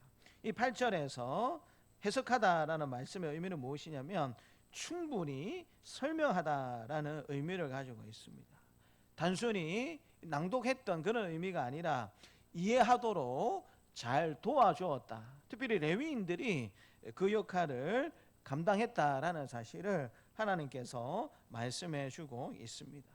이 8절에서 해석하다라는 말씀의 의미는 무엇이냐면 충분히 설명하다라는 의미를 가지고 있습니다. 단순히 낭독했던 그런 의미가 아니라 이해하도록 잘 도와주었다. 특별히 레위인들이 그 역할을 감당했다라는 사실을 하나님께서 말씀해 주고 있습니다.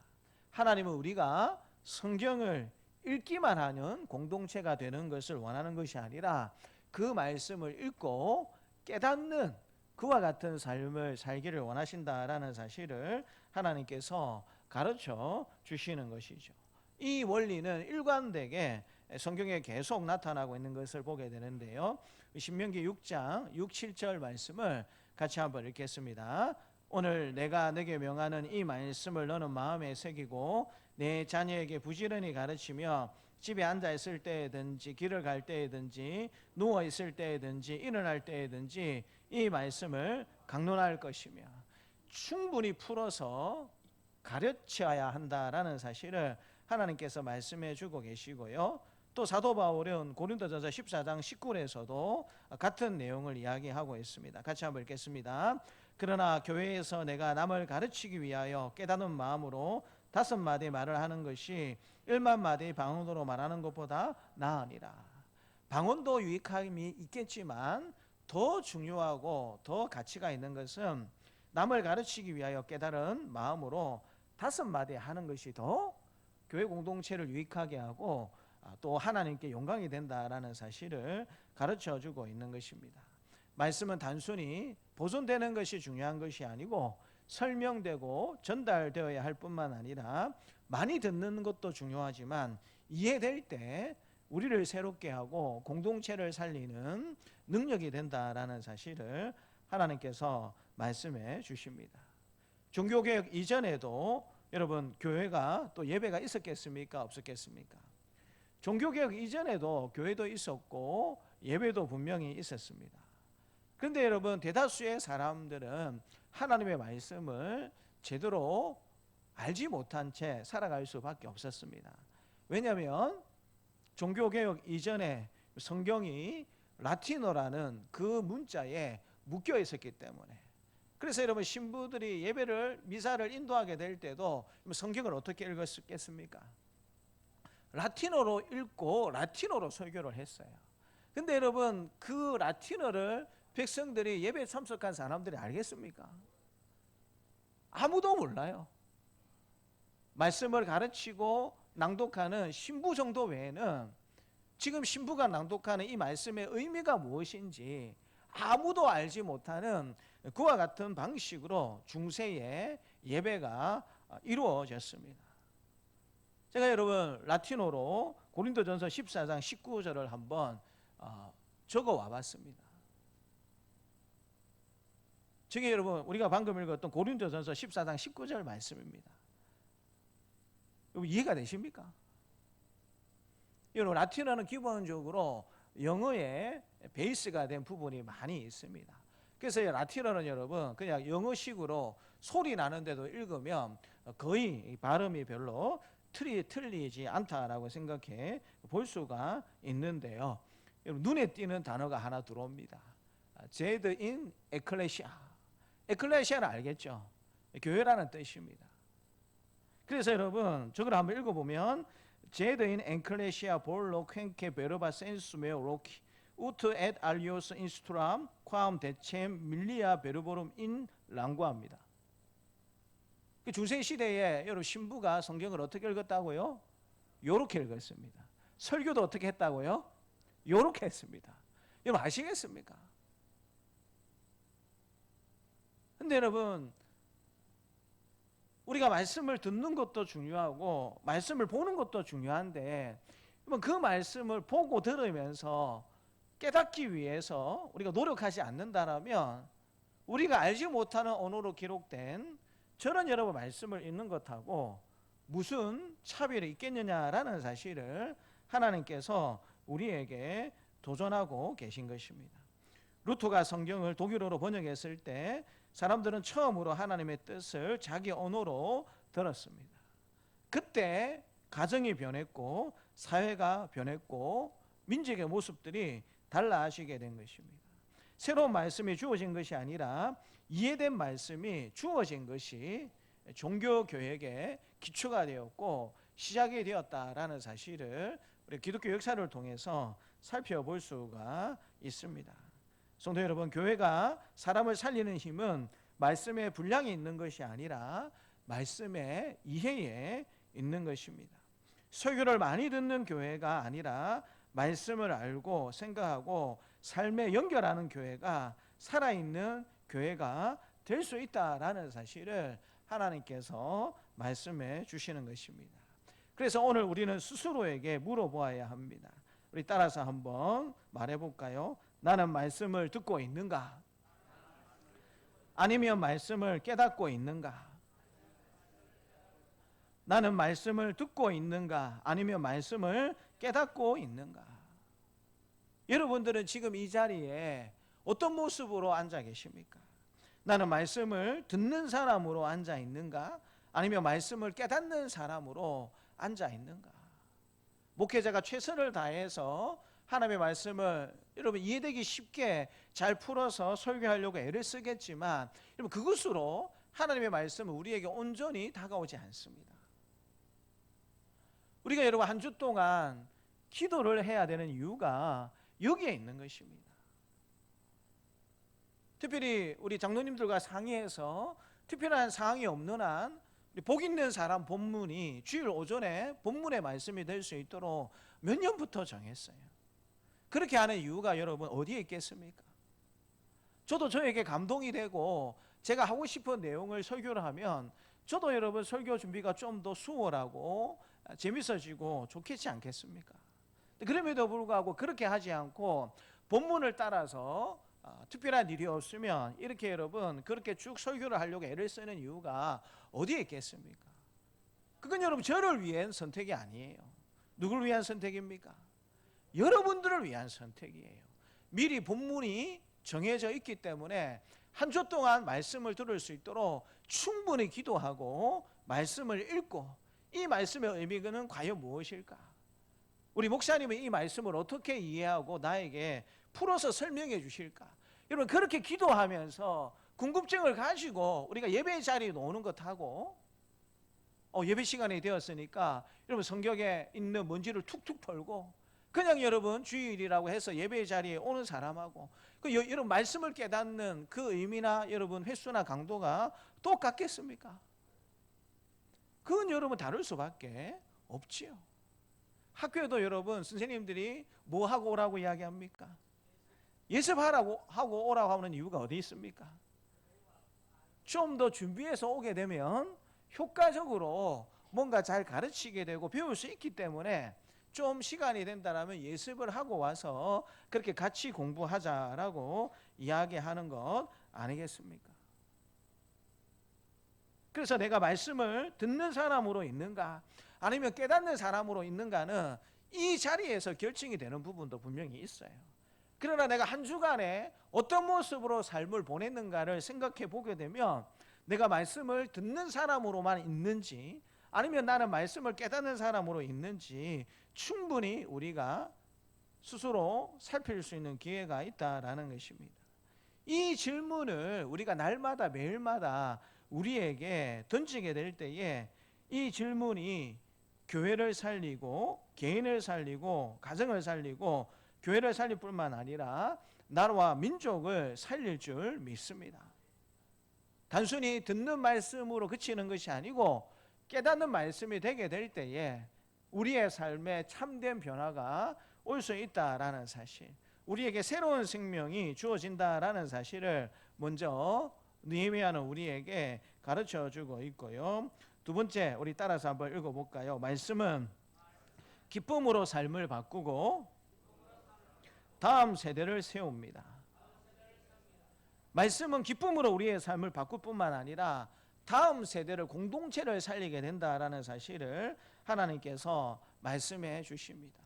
하나님은 우리가 성경을 읽기만 하는 공동체가 되는 것을 원하는 것이 아니라 그 말씀을 읽고 깨닫는 그와 같은 삶을 살기를 원하신다라는 사실을 하나님께서 가르쳐 주시는 것이죠. 이 원리는 일관되게 성경에 계속 나타나고 있는 것을 보게 되는데요. 신명기 6장 6, 7절 말씀을 같이 한번 읽겠습니다. 오늘 내가 내게 명하는 이 말씀을 너는 마음에 새기고 내 자녀에게 부지런히 가르치며 집에 앉아 있을 때든지 길을 갈 때든지 누워 있을 때든지 일어날 때든지 이 말씀을 강론할 것이며 충분히 풀어서 가르쳐야 한다라는 사실을 하나님께서 말씀해 주고 계시고요. 또 사도 바울은 고린도전서 14장 19절에서도 같은 내용을 이야기하고 있습니다. 같이 한번 읽겠습니다. 그러나 교회에서 내가 남을 가르치기 위하여 깨닫는 마음으로 5마디 말을 하는 것이 1만마디 방언으로 말하는 것보다 나으니라. 방언도 유익함이 있겠지만 더 중요하고 더 가치가 있는 것은 남을 가르치기 위하여 깨달은 마음으로 5마디 하는 것이 더 교회 공동체를 유익하게 하고 또 하나님께 영광이 된다라는 사실을 가르쳐주고 있는 것입니다. 말씀은 단순히 보존되는 것이 중요한 것이 아니고 설명되고 전달되어야 할 뿐만 아니라 많이 듣는 것도 중요하지만 이해될 때 우리를 새롭게 하고 공동체를 살리는 능력이 된다라는 사실을 하나님께서 말씀해 주십니다. 종교개혁 이전에도 여러분 교회가 또 예배가 있었겠습니까? 없었겠습니까? 종교개혁 이전에도 교회도 있었고 예배도 분명히 있었습니다. 그런데 여러분 대다수의 사람들은 하나님의 말씀을 제대로 알지 못한 채 살아갈 수밖에 없었습니다. 왜냐하면 종교개혁 이전에 성경이 라틴어라는 그 문자에 묶여 있었기 때문에. 그래서 여러분 신부들이 예배를 미사를 인도하게 될 때도 성경을 어떻게 읽었겠습니까? 라틴어로 읽고 라틴어로 설교를 했어요. 근데 여러분 그 라틴어를 백성들이 예배에 참석한 사람들이 알겠습니까? 아무도 몰라요. 말씀을 가르치고 낭독하는 신부 정도 외에는 지금 신부가 낭독하는 이 말씀의 의미가 무엇인지 아무도 알지 못하는 그와 같은 방식으로 중세의 예배가 이루어졌습니다. 제가 여러분 라틴어로 고린도전서 14장 19절을 한번 적어 와봤습니다. 저게 여러분 우리가 방금 읽었던 고린도전서 14장 19절 말씀입니다. 여러분 이해가 되십니까? 여러분 라틴어는 기본적으로 영어의 베이스가 된 부분이 많이 있습니다. 그래서 라틴어는 여러분 그냥 영어식으로 소리 나는데도 읽으면 거의 발음이 별로 틀리지 않다라고 생각해 볼 수가 있는데요. 여러분 눈에 띄는 단어가 하나 들어옵니다. 제드 인 에클레시아. 에클레시아는 알겠죠? 교회라는 뜻입니다. 그래서 여러분 저걸 한번 읽어보면 제드 인 에클레시아 볼로 퀸케 베르바 센스 메오 로키 우트 엣 알리오스 인스트람 콰음 데쳔 밀리아 베르보름 인 랑구합니다. 중세 시대에 여러분 신부가 성경을 어떻게 읽었다고요? 요렇게 읽었습니다. 설교도 어떻게 했다고요? 요렇게 했습니다. 여러분 아시겠습니까? 근데 여러분 우리가 말씀을 듣는 것도 중요하고 말씀을 보는 것도 중요한데 그 말씀을 보고 들으면서 깨닫기 위해서 우리가 노력하지 않는다면 우리가 알지 못하는 언어로 기록된 저런 여러분 말씀을 읽는 것하고 무슨 차별이 있겠느냐라는 사실을 하나님께서 우리에게 도전하고 계신 것입니다. 루터가 성경을 독일어로 번역했을 때 사람들은 처음으로 하나님의 뜻을 자기 언어로 들었습니다. 그때 가정이 변했고 사회가 변했고 민족의 모습들이 달라지게 된 것입니다. 새로운 말씀이 주어진 것이 아니라 이해된 말씀이 주어진 것이 종교교역의 기초가 되었고 시작이 되었다라는 사실을 우리 기독교 역사를 통해서 살펴볼 수가 있습니다. 성도 여러분, 교회가 사람을 살리는 힘은 말씀에 분량이 있는 것이 아니라 말씀의 이해에 있는 것입니다. 설교를 많이 듣는 교회가 아니라 말씀을 알고 생각하고 삶에 연결하는 교회가 살아있는 교회가 될 수 있다라는 사실을 하나님께서 말씀해 주시는 것입니다. 그래서 오늘 우리는 스스로에게 물어보아야 합니다. 우리 따라서 한번 말해볼까요? 나는 말씀을 듣고 있는가? 아니면 말씀을 깨닫고 있는가? 나는 말씀을 듣고 있는가? 아니면 말씀을 깨닫고 있는가? 여러분들은 지금 이 자리에 어떤 모습으로 앉아 계십니까? 나는 말씀을 듣는 사람으로 앉아 있는가? 아니면 말씀을 깨닫는 사람으로 앉아 있는가? 목회자가 최선을 다해서 하나님의 말씀을 여러분 이해되기 쉽게 잘 풀어서 설교하려고 애를 쓰겠지만 여러분 그것으로 하나님의 말씀은 우리에게 온전히 다가오지 않습니다. 우리가 여러분 한 주 동안 기도를 해야 되는 이유가 여기에 있는 것입니다. 특별히 우리 장로님들과 상의해서 특별한 사항이 없는 한 복 있는 사람 본문이 주일 오전에 본문의 말씀이 될 수 있도록 몇 년부터 정했어요. 그렇게 하는 이유가 여러분 어디에 있겠습니까? 저도 저에게 감동이 되고 제가 하고 싶은 내용을 설교를 하면 저도 여러분 설교 준비가 좀 더 수월하고 재밌어지고 좋겠지 않겠습니까? 그럼에도 불구하고 그렇게 하지 않고 본문을 따라서 특별한 일이 없으면 이렇게 여러분 그렇게 쭉 설교를 하려고 애를 쓰는 이유가 어디에 있겠습니까? 그건 여러분 저를 위한 선택이 아니에요. 누구를 위한 선택입니까? 여러분들을 위한 선택이에요. 미리 본문이 정해져 있기 때문에 한 주 동안 말씀을 들을 수 있도록 충분히 기도하고 말씀을 읽고 이 말씀의 의미는 과연 무엇일까? 우리 목사님은 이 말씀을 어떻게 이해하고 나에게 풀어서 설명해 주실까? 여러분 그렇게 기도하면서 궁금증을 가지고 우리가 예배 자리에 오는 것하고 예배 시간이 되었으니까 여러분 성경에 있는 먼지를 툭툭 털고 그냥 여러분 주일이라고 해서 예배 자리에 오는 사람하고 여러분 말씀을 깨닫는 그 의미나 여러분 횟수나 강도가 똑같겠습니까? 그건 여러분 다를 수밖에 없지요. 학교에도 여러분 선생님들이 뭐 하고 오라고 이야기합니까? 예습하라고 하고 오라고 하는 이유가 어디 있습니까? 좀 더 준비해서 오게 되면 효과적으로 뭔가 잘 가르치게 되고 배울 수 있기 때문에 좀 시간이 된다면 예습을 하고 와서 그렇게 같이 공부하자라고 이야기하는 것 아니겠습니까? 그래서 내가 말씀을 듣는 사람으로 있는가 아니면 깨닫는 사람으로 있는가는 이 자리에서 결정이 되는 부분도 분명히 있어요. 그러나 내가 한 주간에 어떤 모습으로 삶을 보냈는가를 생각해 보게 되면 내가 말씀을 듣는 사람으로만 있는지 아니면 나는 말씀을 깨닫는 사람으로 있는지 충분히 우리가 스스로 살필 수 있는 기회가 있다라는 것입니다. 이 질문을 우리가 날마다 매일마다 우리에게 던지게 될 때에 이 질문이 교회를 살리고 개인을 살리고 가정을 살리고 교회를 살릴 뿐만 아니라 나라와 민족을 살릴 줄 믿습니다. 단순히 듣는 말씀으로 그치는 것이 아니고 깨닫는 말씀이 되게 될 때에 우리의 삶에 참된 변화가 올 수 있다라는 사실, 우리에게 새로운 생명이 주어진다라는 사실을 먼저 느헤미야는 우리에게 가르쳐주고 있고요. 두 번째, 우리 따라서 한번 읽어볼까요? 말씀은 기쁨으로 삶을 바꾸고 다음 세대를 세웁니다. 말씀은 기쁨으로 우리의 삶을 바꿀 뿐만 아니라 다음 세대를 공동체를 살리게 된다라는 사실을 하나님께서 말씀해 주십니다.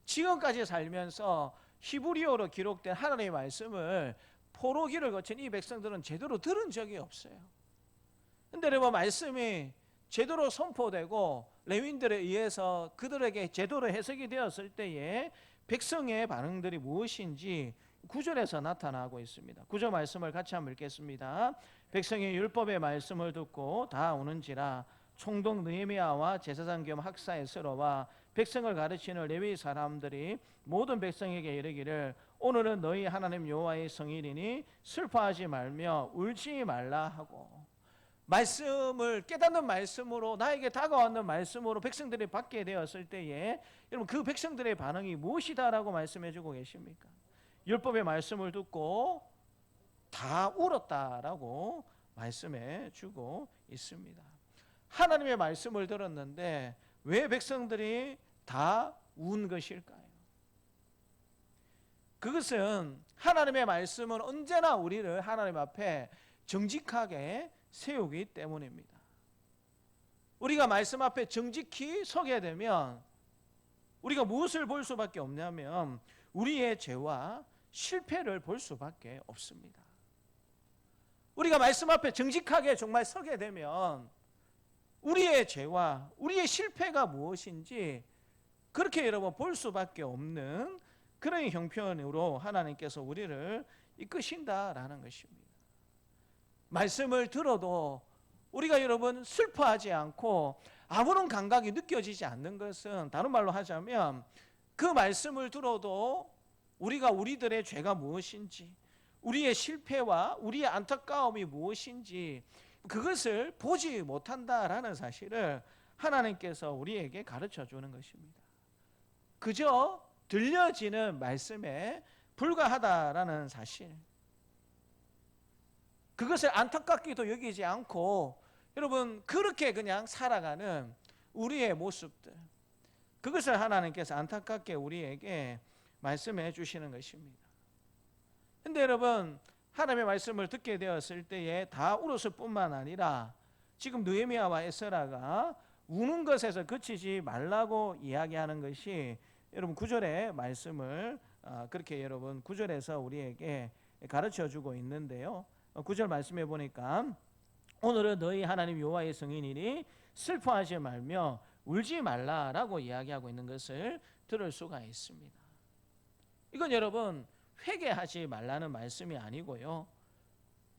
지금까지 살면서 히브리어로 기록된 하나님의 말씀을 포로기를 거친 이 백성들은 제대로 들은 적이 없어요. 근데 여러분 말씀이 제대로 선포되고 레위인들에 의해서 그들에게 제대로 해석이 되었을 때에 백성의 반응들이 무엇인지 9절에서 나타나고 있습니다. 9절 말씀을 같이 한번 읽겠습니다. 백성이 율법의 말씀을 듣고 다 오는지라 총독 느헤미야와 제사장 겸 학사 에스라와 백성을 가르치는 레위 사람들이 모든 백성에게 이르기를 오늘은 너희 하나님 여호와의 성일이니 슬퍼하지 말며 울지 말라 하고, 말씀을 깨닫는 말씀으로, 나에게 다가왔는 말씀으로 백성들이 받게 되었을 때에 여러분 그 백성들의 반응이 무엇이다라고 말씀해 주고 계십니까? 율법의 말씀을 듣고 다 울었다라고 말씀해 주고 있습니다. 하나님의 말씀을 들었는데 왜 백성들이 다 운 것일까요? 그것은 하나님의 말씀은 언제나 우리를 하나님 앞에 정직하게 세우기 때문입니다. 우리가 말씀 앞에 정직히 서게 되면 우리가 무엇을 볼 수밖에 없냐면 우리의 죄와 실패를 볼 수밖에 없습니다. 우리가 말씀 앞에 정직하게 정말 서게 되면 우리의 죄와 우리의 실패가 무엇인지 그렇게 여러분 볼 수밖에 없는 그런 형편으로 하나님께서 우리를 이끄신다라는 것입니다. 말씀을 들어도 우리가 여러분 슬퍼하지 않고 아무런 감각이 느껴지지 않는 것은, 다른 말로 하자면 그 말씀을 들어도 우리가 우리들의 죄가 무엇인지, 우리의 실패와 우리의 안타까움이 무엇인지 그것을 보지 못한다라는 사실을 하나님께서 우리에게 가르쳐 주는 것입니다. 그저 들려지는 말씀에 불과하다라는 사실, 그것을 안타깝게도 여기지 않고 여러분 그렇게 그냥 살아가는 우리의 모습들, 그것을 하나님께서 안타깝게 우리에게 말씀해 주시는 것입니다. 근데 여러분 하나님의 말씀을 듣게 되었을 때에 다 울었을 뿐만 아니라 지금 느헤미야와 에스라가 우는 것에서 그치지 말라고 이야기하는 것이 여러분 9절의 말씀을 그렇게 여러분 9절에서 우리에게 가르쳐 주고 있는데요. 9절 말씀해 보니까 오늘은 너희 하나님 여호와의 성인이니 슬퍼하지 말며 울지 말라라고 이야기하고 있는 것을 들을 수가 있습니다. 이건 여러분 회개하지 말라는 말씀이 아니고요,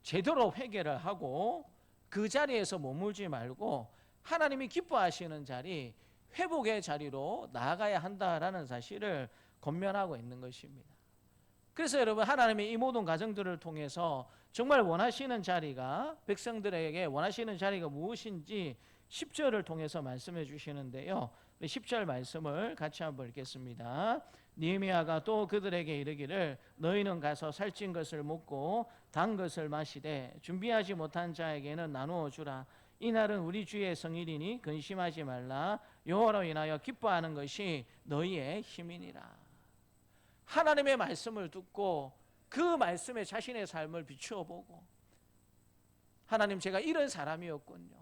제대로 회개를 하고 그 자리에서 머물지 말고 하나님이 기뻐하시는 자리, 회복의 자리로 나아가야 한다라는 사실을 권면하고 있는 것입니다. 그래서 여러분 하나님이 이 모든 과정들을 통해서 정말 원하시는 자리가, 백성들에게 원하시는 자리가 무엇인지 10절을 통해서 말씀해 주시는데요, 10절 말씀을 같이 한번 읽겠습니다. 느헤미야가 또 그들에게 이르기를 너희는 가서 살찐 것을 먹고 단 것을 마시되 준비하지 못한 자에게는 나누어 주라. 이날은 우리 주의 성일이니 근심하지 말라. 여호와로 인하여 기뻐하는 것이 너희의 힘이니라. 하나님의 말씀을 듣고 그 말씀에 자신의 삶을 비추어 보고, 하나님 제가 이런 사람이었군요,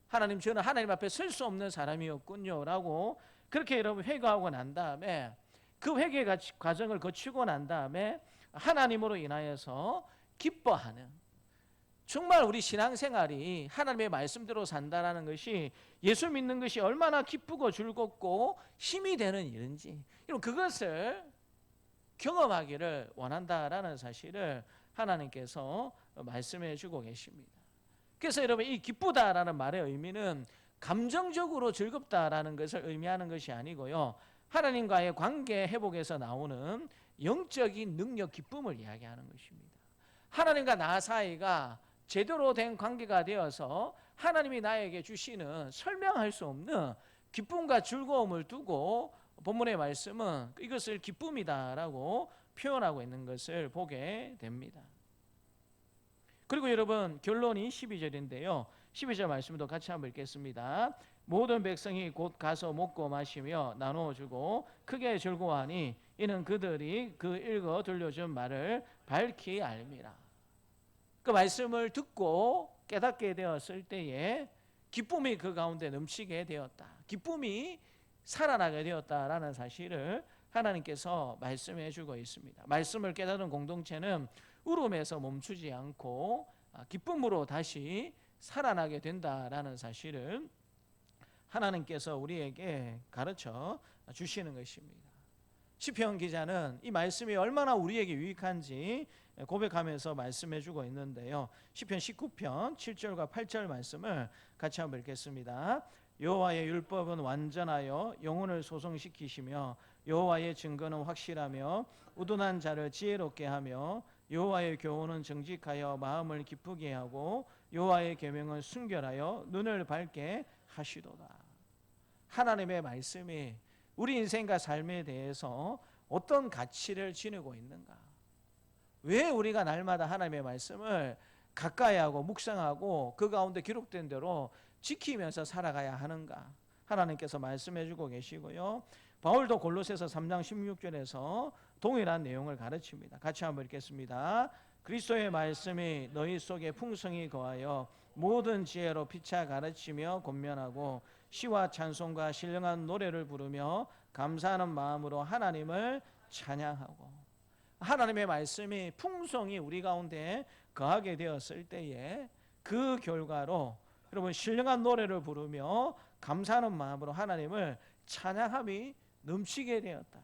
하나님 저는 하나님 앞에 설 수 없는 사람이었군요 라고 그렇게 여러분 회개하고 난 다음에, 그 회개 과정을 거치고 난 다음에 하나님으로 인하여서 기뻐하는, 정말 우리 신앙생활이 하나님의 말씀대로 산다라는 것이, 예수 믿는 것이 얼마나 기쁘고 즐겁고 힘이 되는 일인지 그것을 경험하기를 원한다라는 사실을 하나님께서 말씀해 주고 계십니다. 그래서 여러분 이 기쁘다라는 말의 의미는 감정적으로 즐겁다라는 것을 의미하는 것이 아니고요, 하나님과의 관계 회복에서 나오는 영적인 능력, 기쁨을 이야기하는 것입니다. 하나님과 나 사이가 제대로 된 관계가 되어서 하나님이 나에게 주시는 설명할 수 없는 기쁨과 즐거움을 두고 본문의 말씀은 이것을 기쁨이다라고 표현하고 있는 것을 보게 됩니다. 그리고 여러분 결론이 12절인데요. 12절 말씀도 같이 한번 읽겠습니다. 모든 백성이 곧 가서 먹고 마시며 나누어 주고 크게 즐거워하니 이는 그들이 그 읽어 들려준 말을 밝히 알미라. 그 말씀을 듣고 깨닫게 되었을 때에 기쁨이 그 가운데 넘치게 되었다, 기쁨이 살아나게 되었다라는 사실을 하나님께서 말씀해 주고 있습니다. 말씀을 깨닫는 공동체는 울음에서 멈추지 않고 기쁨으로 다시 살아나게 된다라는 사실을 하나님께서 우리에게 가르쳐 주시는 것입니다. 시편 기자는 이 말씀이 얼마나 우리에게 유익한지 고백하면서 말씀해 주고 있는데요. 시편 19편 7절과 8절 말씀을 같이 한번 읽겠습니다. 여호와의 율법은 완전하여 영혼을 소성시키시며 여호와의 증거는 확실하며 우둔한 자를 지혜롭게 하며 여호와의 교훈은 정직하여 마음을 기쁘게 하고 여호와의 계명은 순결하여 눈을 밝게 하시도다. 하나님의 말씀이 우리 인생과 삶에 대해서 어떤 가치를 지니고 있는가? 왜 우리가 날마다 하나님의 말씀을 가까이 하고 묵상하고 그 가운데 기록된 대로 지키면서 살아가야 하는가? 하나님께서 말씀해 주고 계시고요. 바울도 골로새서 3장 16절에서 동일한 내용을 가르칩니다. 같이 한번 읽겠습니다. 그리스도의 말씀이 너희 속에 풍성히 거하여 모든 지혜로 피차 가르치며 권면하고 시와 찬송과 신령한 노래를 부르며 감사하는 마음으로 하나님을 찬양하고, 하나님의 말씀이 풍성히 우리 가운데 거하게 되었을 때에 그 결과로 여러분 신령한 노래를 부르며 감사하는 마음으로 하나님을 찬양함이 넘치게 되었다.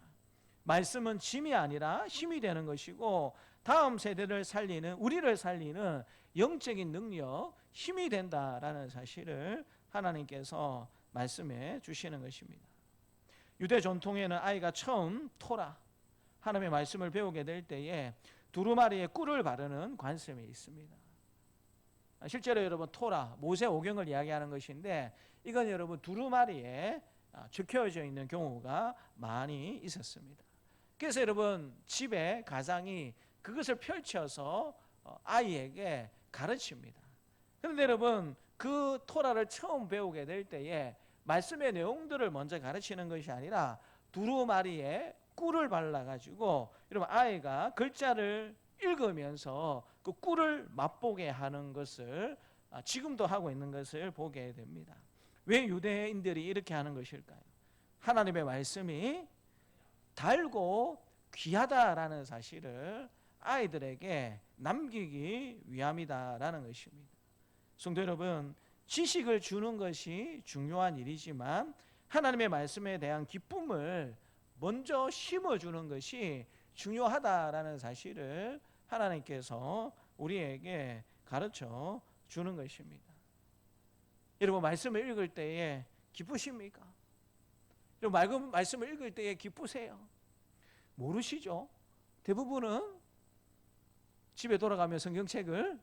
말씀은 짐이 아니라 힘이 되는 것이고 다음 세대를 살리는, 우리를 살리는 영적인 능력, 힘이 된다라는 사실을 하나님께서 말씀해 주시는 것입니다. 유대 전통에는 아이가 처음 토라, 하나님의 말씀을 배우게 될 때에 두루마리에 꿀을 바르는 관습이 있습니다. 실제로 여러분 토라, 모세오경을 이야기하는 것인데 이건 여러분 두루마리에 적혀져 있는 경우가 많이 있었습니다. 그래서 여러분 집에 가장이 그것을 펼쳐서 아이에게 가르칩니다. 그런데 여러분 그 토라를 처음 배우게 될 때에 말씀의 내용들을 먼저 가르치는 것이 아니라 두루마리에 꿀을 발라가지고 여러분 아이가 글자를 읽으면서 그 꿀을 맛보게 하는 것을 지금도 하고 있는 것을 보게 됩니다. 왜 유대인들이 이렇게 하는 것일까요? 하나님의 말씀이 달고 귀하다라는 사실을 아이들에게 남기기 위함이다라는 것입니다. 성도 여러분, 지식을 주는 것이 중요한 일이지만 하나님의 말씀에 대한 기쁨을 먼저 심어주는 것이 중요하다라는 사실을 하나님께서 우리에게 가르쳐 주는 것입니다. 여러분 말씀을 읽을 때에 기쁘십니까? 여러분 말씀을 읽을 때에 기쁘세요? 모르시죠? 대부분은 집에 돌아가면 성경책을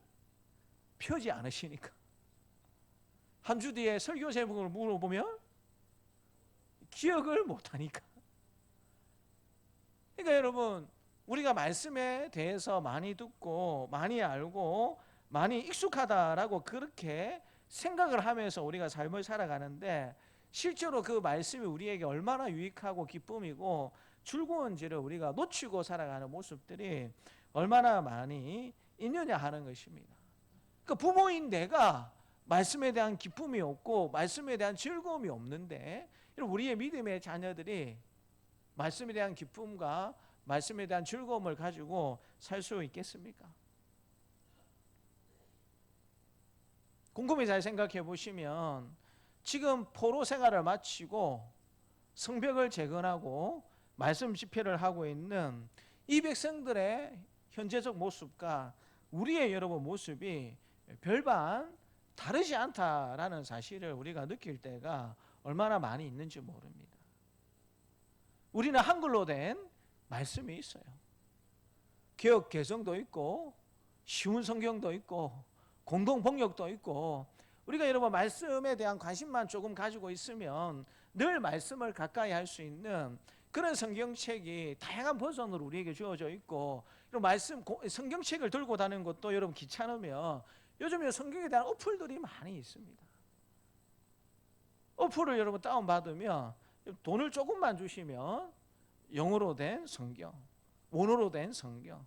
펴지 않으시니까. 한 주 뒤에 설교 제목을 물어보면 기억을 못하니까. 그러니까 여러분 우리가 말씀에 대해서 많이 듣고 많이 알고 많이 익숙하다라고 그렇게 생각을 하면서 우리가 삶을 살아가는데 실제로 그 말씀이 우리에게 얼마나 유익하고 기쁨이고 즐거운지를 우리가 놓치고 살아가는 모습들이 얼마나 많이 있느냐 하는 것입니다. 그 부모인 내가 말씀에 대한 기쁨이 없고 말씀에 대한 즐거움이 없는데 우리의 믿음의 자녀들이 말씀에 대한 기쁨과 말씀에 대한 즐거움을 가지고 살 수 있겠습니까? 곰곰이 잘 생각해 보시면 지금 포로 생활을 마치고 성벽을 재건하고 말씀 집회를 하고 있는 이 백성들의 현재적 모습과 우리의 여러분 모습이 별반 다르지 않다라는 사실을 우리가 느낄 때가 얼마나 많이 있는지 모릅니다. 우리는 한글로 된 말씀이 있어요. 개역 개성도 있고 쉬운 성경도 있고 공동 번역도 있고 우리가 여러분 말씀에 대한 관심만 조금 가지고 있으면 늘 말씀을 가까이 할 수 있는 그런 성경책이 다양한 버전으로 우리에게 주어져 있고 말씀 성경책을 들고 다니는 것도 여러분 귀찮으면 요즘에 성경에 대한 어플들이 많이 있습니다. 어플을 여러분 다운받으면 돈을 조금만 주시면 영어로 된 성경, 원어로 된 성경,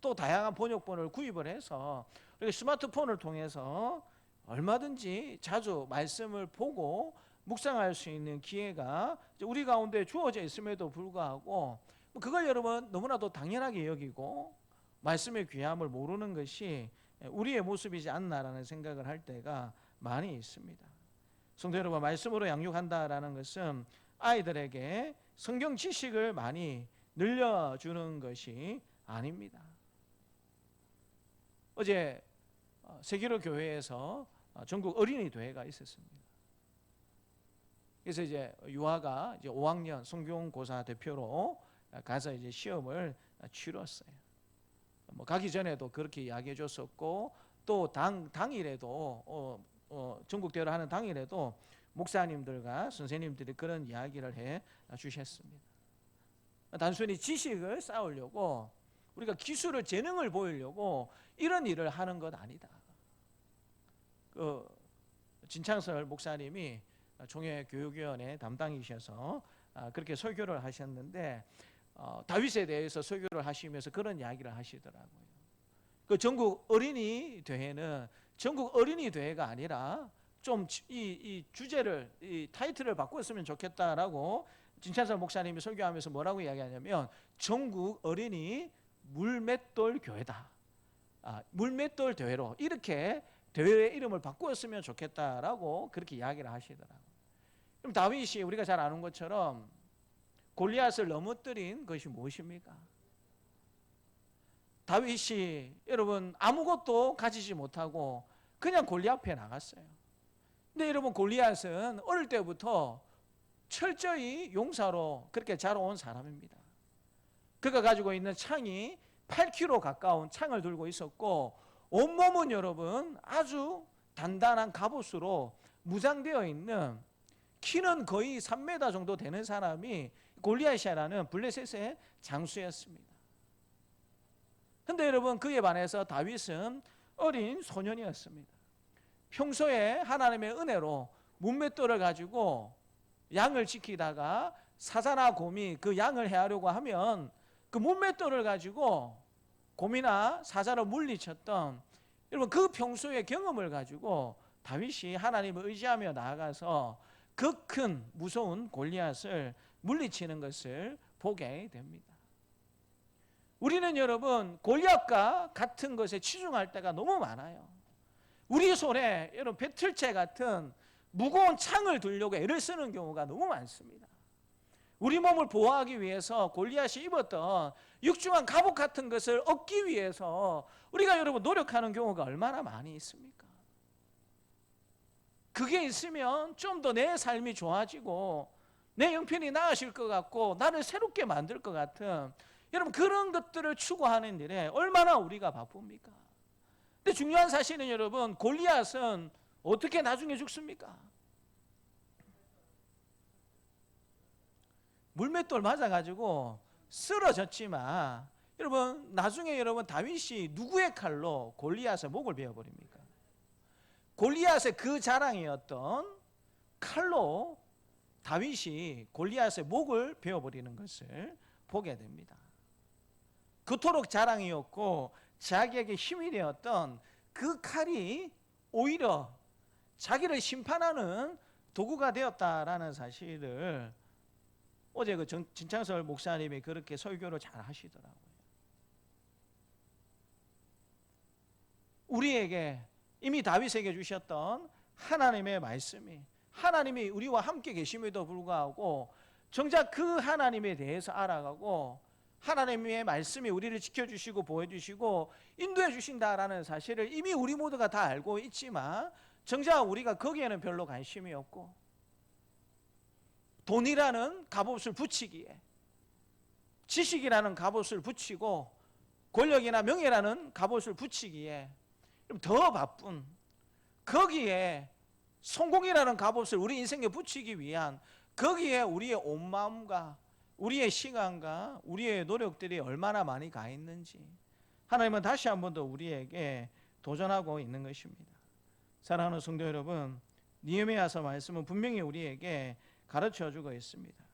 또 다양한 번역본을 구입을 해서 우리가 스마트폰을 통해서 얼마든지 자주 말씀을 보고 묵상할 수 있는 기회가 우리 가운데 주어져 있음에도 불구하고 그걸 여러분 너무나도 당연하게 여기고 말씀의 귀함을 모르는 것이 우리의 모습이지 않나라는 생각을 할 때가 많이 있습니다. 성도 여러분, 말씀으로 양육한다라는 것은 아이들에게 성경 지식을 많이 늘려주는 것이 아닙니다. 어제 세기로 교회에서 전국 어린이 대회가 있었습니다. 그래서 이제 유아가 이제 5학년 성균고사 대표로 가서 이제 시험을 치렀어요. 뭐 가기 전에도 그렇게 이야기해 줬었고, 또 당일에도 전국대회를 하는 당일에도 목사님들과 선생님들이 그런 이야기를 해 주셨습니다. 단순히 지식을 쌓으려고, 우리가 기술을, 재능을 보이려고 이런 일을 하는 것 아니다. 진창설 목사님이 총회교육위원회 담당이셔서 그렇게 설교를 하셨는데, 다윗에 대해서 설교를 하시면서 그런 이야기를 하시더라고요. 그 전국 어린이 대회는 전국 어린이 대회가 아니라 좀 이 주제를, 이 타이틀을 바꿨으면 좋겠다라고 진창설 목사님이 설교하면서 뭐라고 이야기하냐면, 전국 어린이 물맷돌 교회다. 물맷돌 대회로 이렇게 대회의 이름을 바꾸었으면 좋겠다라고 그렇게 이야기를 하시더라고요. 그럼 다윗이 우리가 잘 아는 것처럼 골리앗을 넘어뜨린 것이 무엇입니까? 다윗이 여러분 아무것도 가지지 못하고 그냥 골리앗 앞에 나갔어요. 근데 여러분 골리앗은 어릴 때부터 철저히 용사로 그렇게 자라온 사람입니다. 그가 가지고 있는 창이 8kg 가까운 창을 들고 있었고, 온몸은 여러분 아주 단단한 갑옷으로 무장되어 있는, 키는 거의 3m 정도 되는 사람이 골리앗이라는 블레셋의 장수였습니다. 근데 여러분 그에 반해서 다윗은 어린 소년이었습니다. 평소에 하나님의 은혜로 문맷돌을 가지고 양을 지키다가 사자나 곰이 그 양을 해하려고 하면 그 문맷돌을 가지고 곰이나 사자를 물리쳤던, 여러분 그 평소의 경험을 가지고 다윗이 하나님을 의지하며 나아가서 그 큰 무서운 골리앗을 물리치는 것을 보게 됩니다. 우리는 여러분 골리앗과 같은 것에 치중할 때가 너무 많아요. 우리 손에 여러분 배틀채 같은 무거운 창을 들려고 애를 쓰는 경우가 너무 많습니다. 우리 몸을 보호하기 위해서 골리앗이 입었던 육중한 갑옷 같은 것을 얻기 위해서 우리가 여러분 노력하는 경우가 얼마나 많이 있습니까? 그게 있으면 좀 더 내 삶이 좋아지고 내 형편이 나아질 것 같고 나를 새롭게 만들 것 같은, 여러분 그런 것들을 추구하는 일에 얼마나 우리가 바쁩니까? 근데 중요한 사실은 여러분 골리앗은 어떻게 나중에 죽습니까? 물맷돌 맞아가지고 쓰러졌지만, 여러분 나중에 여러분 다윗이 누구의 칼로 골리앗의 목을 베어버립니까? 골리앗의 그 자랑이었던 칼로 다윗이 골리앗의 목을 베어버리는 것을 보게 됩니다. 그토록 자랑이었고 자기에게 힘이 되었던 그 칼이 오히려 자기를 심판하는 도구가 되었다라는 사실을 어제 그 진창설 목사님이 그렇게 설교를 잘 하시더라고요. 우리에게 이미 다윗에게 주셨던 하나님의 말씀이, 하나님이 우리와 함께 계심에도 불구하고 정작 그 하나님에 대해서 알아가고 하나님의 말씀이 우리를 지켜주시고 보여주시고 인도해 주신다라는 사실을 이미 우리 모두가 다 알고 있지만 정작 우리가 거기에는 별로 관심이 없고, 돈이라는 갑옷을 붙이기에, 지식이라는 갑옷을 붙이고 권력이나 명예라는 갑옷을 붙이기에 더 바쁜, 거기에 성공이라는 갑옷을 우리 인생에 붙이기 위한, 거기에 우리의 온 마음과 우리의 시간과 우리의 노력들이 얼마나 많이 가 있는지 하나님은 다시 한 번 더 우리에게 도전하고 있는 것입니다. 사랑하는 성도 여러분, 느헤미야서 말씀은 분명히 우리에게 가르쳐주고 있습니다.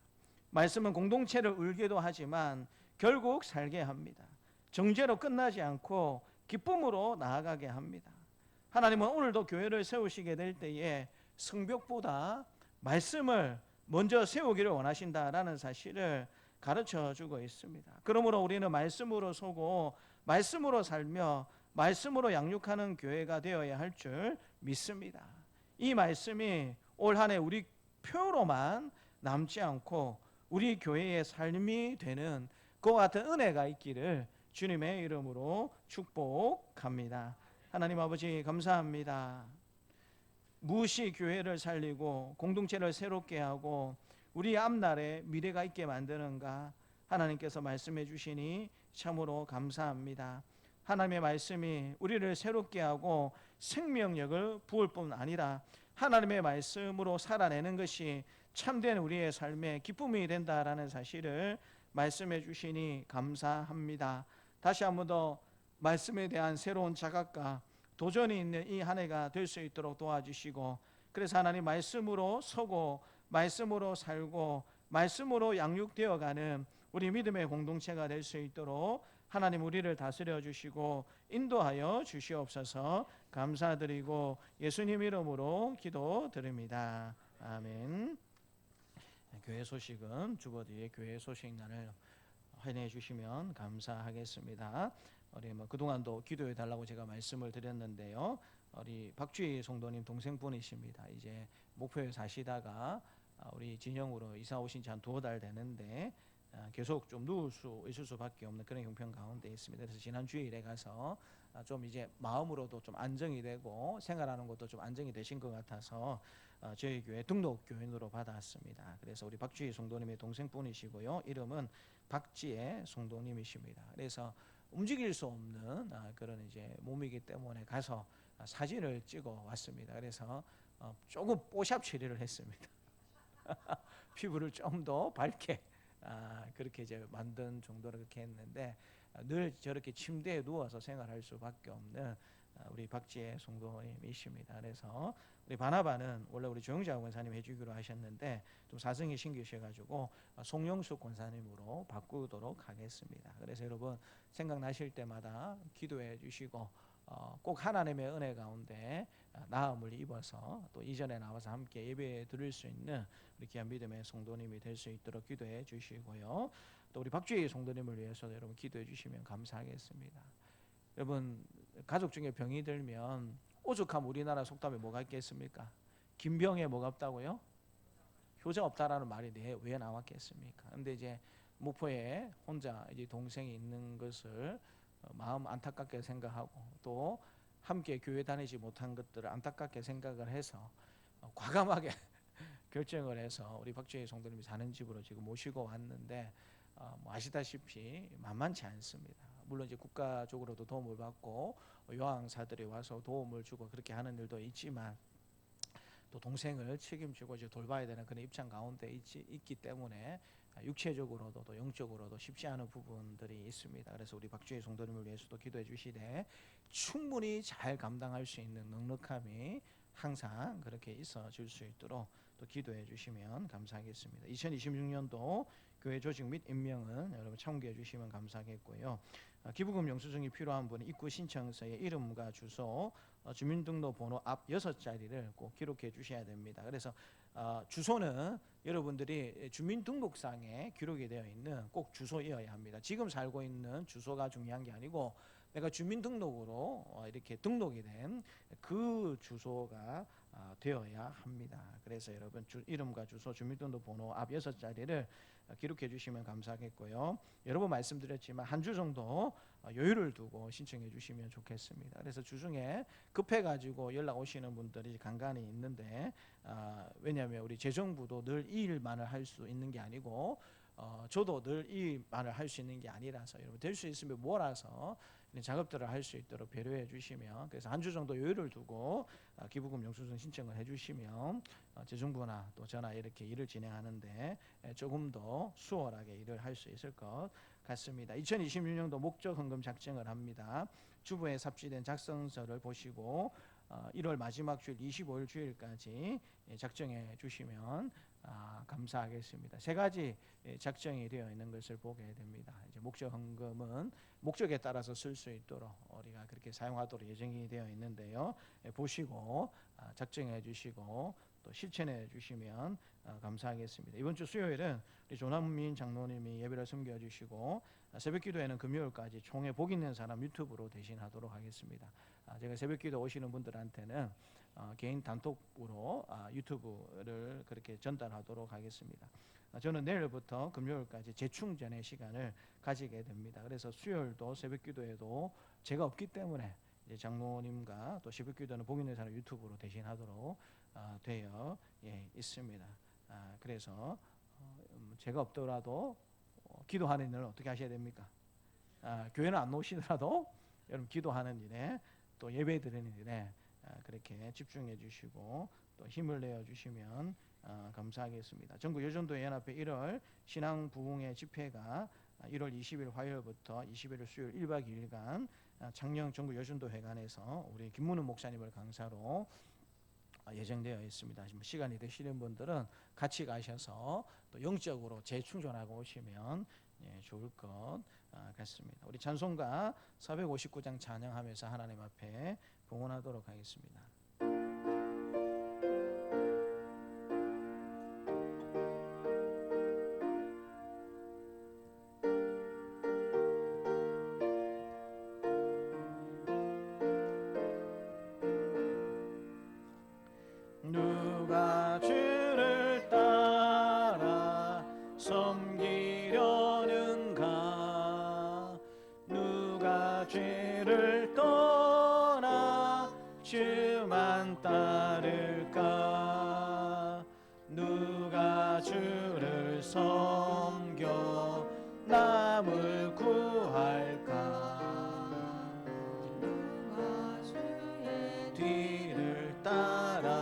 말씀은 공동체를 울게도 하지만 결국 살게 합니다. 정죄로 끝나지 않고 기쁨으로 나아가게 합니다. 하나님은 오늘도 교회를 세우시게 될 때에 성벽보다 말씀을 먼저 세우기를 원하신다라는 사실을 가르쳐주고 있습니다. 그러므로 우리는 말씀으로 서고 말씀으로 살며 말씀으로 양육하는 교회가 되어야 할 줄 믿습니다. 이 말씀이 올 한 해 우리 표로만 남지 않고 우리 교회의 삶이 되는 그와 같은 은혜가 있기를 주님의 이름으로 축복합니다. 하나님 아버지 감사합니다. 무엇이 교회를 살리고 공동체를 새롭게 하고 우리 앞날에 미래가 있게 만드는가 하나님께서 말씀해 주시니 참으로 감사합니다. 하나님의 말씀이 우리를 새롭게 하고 생명력을 부을 뿐 아니라 하나님의 말씀으로 살아내는 것이 참된 우리의 삶의 기쁨이 된다라는 사실을 말씀해 주시니 감사합니다. 다시 한 번 더 말씀에 대한 새로운 자각과 도전이 있는 이 한 해가 될 수 있도록 도와주시고, 그래서 하나님 말씀으로 서고 말씀으로 살고 말씀으로 양육되어가는 우리 믿음의 공동체가 될 수 있도록 하나님 우리를 다스려 주시고 인도하여 주시옵소서. 감사드리고 예수님 이름으로 기도드립니다. 아멘. 교회 소식은 주보 뒤에 교회 소식란을 확인해 주시면 감사하겠습니다. 우리 그동안도 기도해 달라고 제가 말씀을 드렸는데요. 우리 박주희 성도님 동생분이십니다. 이제 목포에 사시다가 우리 진영으로 이사 오신 지 한 2달 되는데 계속 좀 누울 수 있을 수밖에 없는 그런 형편 가운데 있습니다. 그래서 지난 주일에 가서 좀 이제 마음으로도 좀 안정이 되고 생활하는 것도 좀 안정이 되신 것 같아서 저희 교회 등록 교인으로 받았습니다. 그래서 우리 박주희 성도님의 동생분이시고요. 이름은 박지혜 성도님이십니다. 그래서 움직일 수 없는 그런 이제 몸이기 때문에 가서 사진을 찍어 왔습니다. 그래서 조금 뽀샵 처리를 했습니다. 피부를 좀 더 밝게 그렇게 이제 만든 정도로 그렇게 했는데 늘 저렇게 침대에 누워서 생활할 수밖에 없는 우리 박지혜 성도님이십니다. 그래서 우리 바나바는 원래 우리 조영자 권사님 해주기로 하셨는데 좀 사정이 생기셔가지고 송영숙 권사님으로 바꾸도록 하겠습니다. 그래서 여러분 생각나실 때마다 기도해 주시고 꼭 하나님의 은혜 가운데 나음을 입어서 또 이전에 나와서 함께 예배 드릴 수 있는 우리 귀한 믿음의 성도님이 될 수 있도록 기도해 주시고요. 또 우리 박주희 성도님을 위해서도 여러분 기도해 주시면 감사하겠습니다. 여러분 가족 중에 병이 들면 오죽하면 우리나라 속담에 뭐가 있겠습니까? 김병에 뭐가 없다고요? 효자 없다라는 말이 왜 나왔겠습니까? 근데 이제 목포에 혼자 이제 동생이 있는 것을 마음 안타깝게 생각하고 또 함께 교회 다니지 못한 것들을 안타깝게 생각을 해서 과감하게 결정을 해서 우리 박주희 성도님이 사는 집으로 지금 모시고 왔는데 아시다시피 만만치 않습니다. 물론 이제 국가적으로도 도움을 받고 요양사들이 와서 도움을 주고 그렇게 하는 일도 있지만 또 동생을 책임지고 이제 돌봐야 되는 그런 입장 가운데 있기 때문에 육체적으로도 또 영적으로도 쉽지 않은 부분들이 있습니다. 그래서 우리 박주희 성도님을 위해서도 기도해 주시되 충분히 잘 감당할 수 있는 넉넉함이 항상 그렇게 있어질 수 있도록 또 기도해 주시면 감사하겠습니다. 2026년도 교회 조직 및 임명은 여러분 참고해 주시면 감사하겠고요. 기부금 영수증이 필요한 분은 입구 신청서에 이름과 주소, 주민등록번호 앞 6자리를 꼭 기록해 주셔야 됩니다. 그래서 주소는 여러분들이 주민등록상에 기록이 되어 있는 꼭 주소이어야 합니다. 지금 살고 있는 주소가 중요한 게 아니고 내가 주민등록으로 이렇게 등록이 된 그 주소가 되어야 합니다. 그래서 여러분 이름과 주소, 주민등록번호 앞 6자리를 기록해 주시면 감사하겠고요. 여러 번 말씀드렸지만 한 주 정도 여유를 두고 신청해 주시면 좋겠습니다. 그래서 주중에 급해가지고 연락 오시는 분들이 간간히 있는데 왜냐하면 우리 재정부도 늘 이 일만을 할 수 있는 게 아니고 저도 늘 이 일만을 할 수 있는 게 아니라서 여러분 될 수 있으면 몰아서 작업들을 할 수 있도록 배려해 주시면, 그래서 한 주 정도 여유를 두고 기부금 영수증 신청을 해주시면 재정부나 또 저나 이렇게 일을 진행하는데 조금 더 수월하게 일을 할 수 있을 것 같습니다. 2026년도 목적 헌금 작정을 합니다. 주부에 삽시된 작성서를 보시고 1월 마지막 주일 25일 주일까지 작정해 주시면 감사하겠습니다. 3가지 작정이 되어 있는 것을 보게 됩니다. 이제 목적 헌금은 목적에 따라서 쓸 수 있도록 우리가 그렇게 사용하도록 예정이 되어 있는데요. 보시고 작정해 주시고 또 실천해 주시면 감사하겠습니다. 이번 주 수요일은 우리 조남민 장로님이 예배를 섬겨 주시고 새벽기도에는 금요일까지 총회 복 있는 사람 유튜브로 대신하도록 하겠습니다. 제가 새벽기도 오시는 분들한테는 개인 단톡으로 유튜브를 그렇게 전달하도록 하겠습니다. 저는 내일부터 금요일까지 재충전의 시간을 가지게 됩니다. 그래서 수요일도 새벽기도에도 제가 없기 때문에 이제 장로님과 또 새벽기도는 복인회사는 유튜브로 대신하도록 되어 있습니다. 그래서 제가 없더라도 기도하는 일을 어떻게 하셔야 됩니까? 교회는 안 오시더라도 여러분 기도하는 일에 또 예배 드리는 일에 그렇게 집중해 주시고 또 힘을 내어 주시면 감사하겠습니다. 전국 여전도 연합회 1월 신앙 부흥회 집회가 1월 20일 화요일부터 21일 수요일 1박 2일간 창녕 전국 여전도 회관에서 우리 김문우 목사님을 강사로 예정되어 있습니다. 시간이 되시는 분들은 같이 가셔서 또 영적으로 재충전하고 오시면 좋을 것 같습니다. 우리 찬송가 459장 찬양하면서 하나님 앞에 봉헌하도록 하겠습니다. 누가 주를 따라 섬기려는가? 누가 죄를 떠나 주만 따를까? 누가 주를 섬겨 남을 구할까? 누가 주의 뒤를 따라가려나?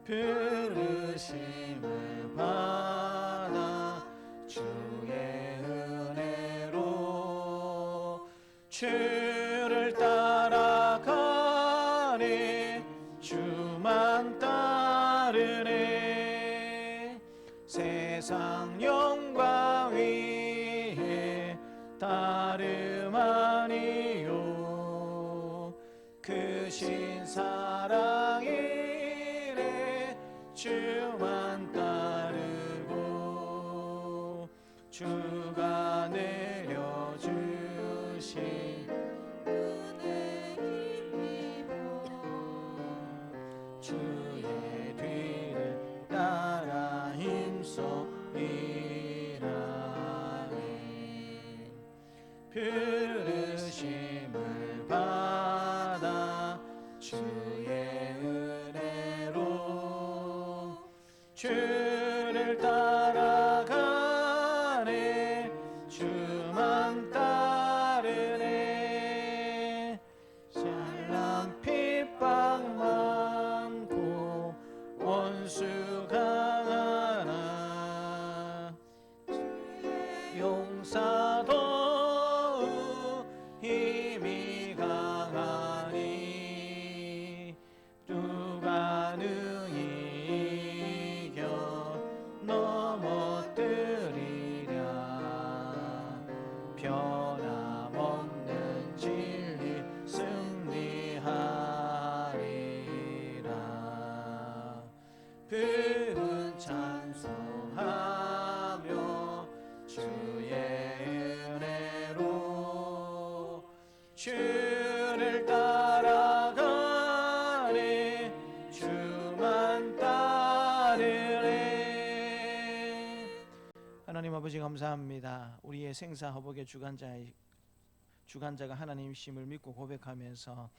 부르심을 받아 주의 은혜로 주를 따라가네. 주만 따르네. 세상 영광 위에 따름 아니요. 크신 사랑이래. 주만 따르고 주가 내려주신 은혜 힘입어 주의 뒤를 따라 힘써 일하네. 부르심을 받아 주의 은혜로 주를 따라가네. 주만 따르네. 잘난 핍박 많고 원수 강하나 용사도 힘이 강하니 누가 능히 이겨 넘어뜨리랴. 변함없는 진리 승리하리라. 부은 찬송하며 주의 은혜로 주를 따라가네. 주만 따르네. 하나님 아버지 감사합니다. 우리의 생사 허복의 주관자가 하나님이심을 믿고 고백하면서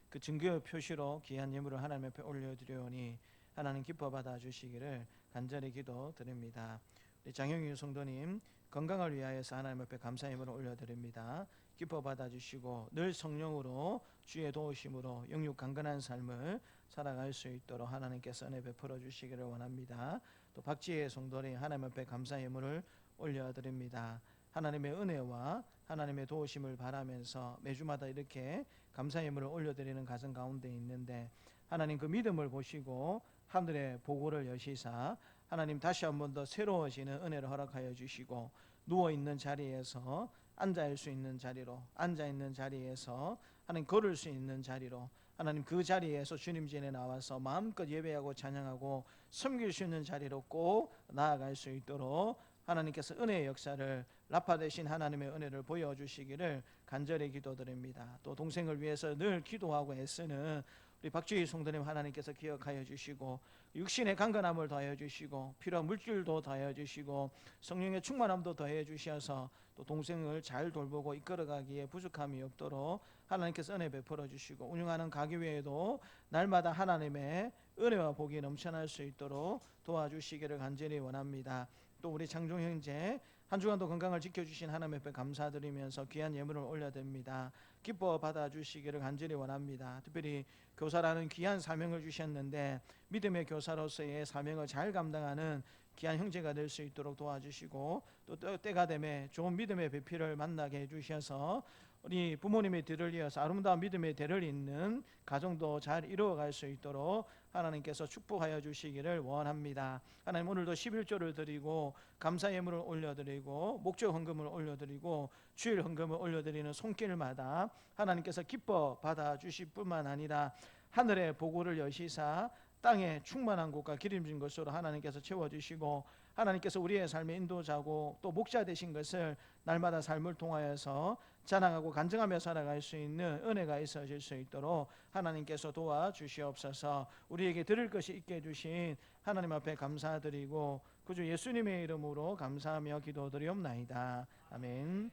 그 증거의 표시로 귀한 예물을 하나님 앞에 올려드리오니 하나님 기뻐 받아주시기를 간절히 기도드립니다. 우리 장영희 성도님 건강을 위하여서 하나님 앞에 감사 예물을 올려드립니다. 기뻐 받아주시고 늘 성령으로 주의 도우심으로 영육 강건한 삶을 살아갈 수 있도록 하나님께서 은혜 베풀어 주시기를 원합니다. 또 박지혜 성도님 하나님 앞에 감사 예물을 올려드립니다. 하나님의 은혜와 하나님의 도우심을 바라면서 매주마다 이렇게 감사 예물을 올려드리는 가정 가운데 있는데 하나님 그 믿음을 보시고 하늘의 보고를 여시사 하나님 다시 한 번 더 새로워지는 은혜를 허락하여 주시고 누워있는 자리에서 앉아있을 수 있는 자리로 앉아있는 자리에서 하나님 걸을 수 있는 자리로 하나님 그 자리에서 주님 전에 나와서 마음껏 예배하고 찬양하고 섬길 수 있는 자리로 꼭 나아갈 수 있도록 하나님께서 은혜의 역사를 라파 되신 하나님의 은혜를 보여주시기를 간절히 기도드립니다. 또 동생을 위해서 늘 기도하고 애쓰는 우리 박주희 성도님 하나님께서 기억하여 주시고 육신의 강건함을 더하여 주시고 필요한 물질도 더하여 주시고 성령의 충만함도 더하여 주셔서 또 동생을 잘 돌보고 이끌어가기에 부족함이 없도록 하나님께서 은혜 베풀어 주시고, 운영하는 가게 외에도 날마다 하나님의 은혜와 복이 넘쳐날 수 있도록 도와주시기를 간절히 원합니다. 또 우리 장종 형제 한 주간도 건강을 지켜주신 하나님 앞에 감사드리면서 귀한 예물을 올려드립니다. 기뻐 받아주시기를 간절히 원합니다. 특별히 교사라는 귀한 사명을 주셨는데 믿음의 교사로서의 사명을 잘 감당하는 귀한 형제가 될 수 있도록 도와주시고, 또 때가 되매 좋은 믿음의 배필을 만나게 해주셔서 우리 부모님의 뒤를 이어서 아름다운 믿음의 대를 잇는 가정도 잘 이루어갈 수 있도록 하나님께서 축복하여 주시기를 원합니다. 하나님, 오늘도 11조를 드리고 감사 예물을 올려드리고 목적 헌금을 올려드리고 주일 헌금을 올려드리는 손길마다 하나님께서 기뻐 받아주실 뿐만 아니라 하늘의 보고를 여시사 땅에 충만한 곳과 기름진 것으로 하나님께서 채워주시고, 하나님께서 우리의 삶의 인도자고 또 목자 되신 것을 날마다 삶을 통하여서 자랑하고 간증하며 살아갈 수 있는 은혜가 있어질 수 있도록 하나님께서 도와주시옵소서. 우리에게 드릴 것이 있게 해주신 하나님 앞에 감사드리고 구주 예수님의 이름으로 감사하며 기도드리옵나이다. 아멘.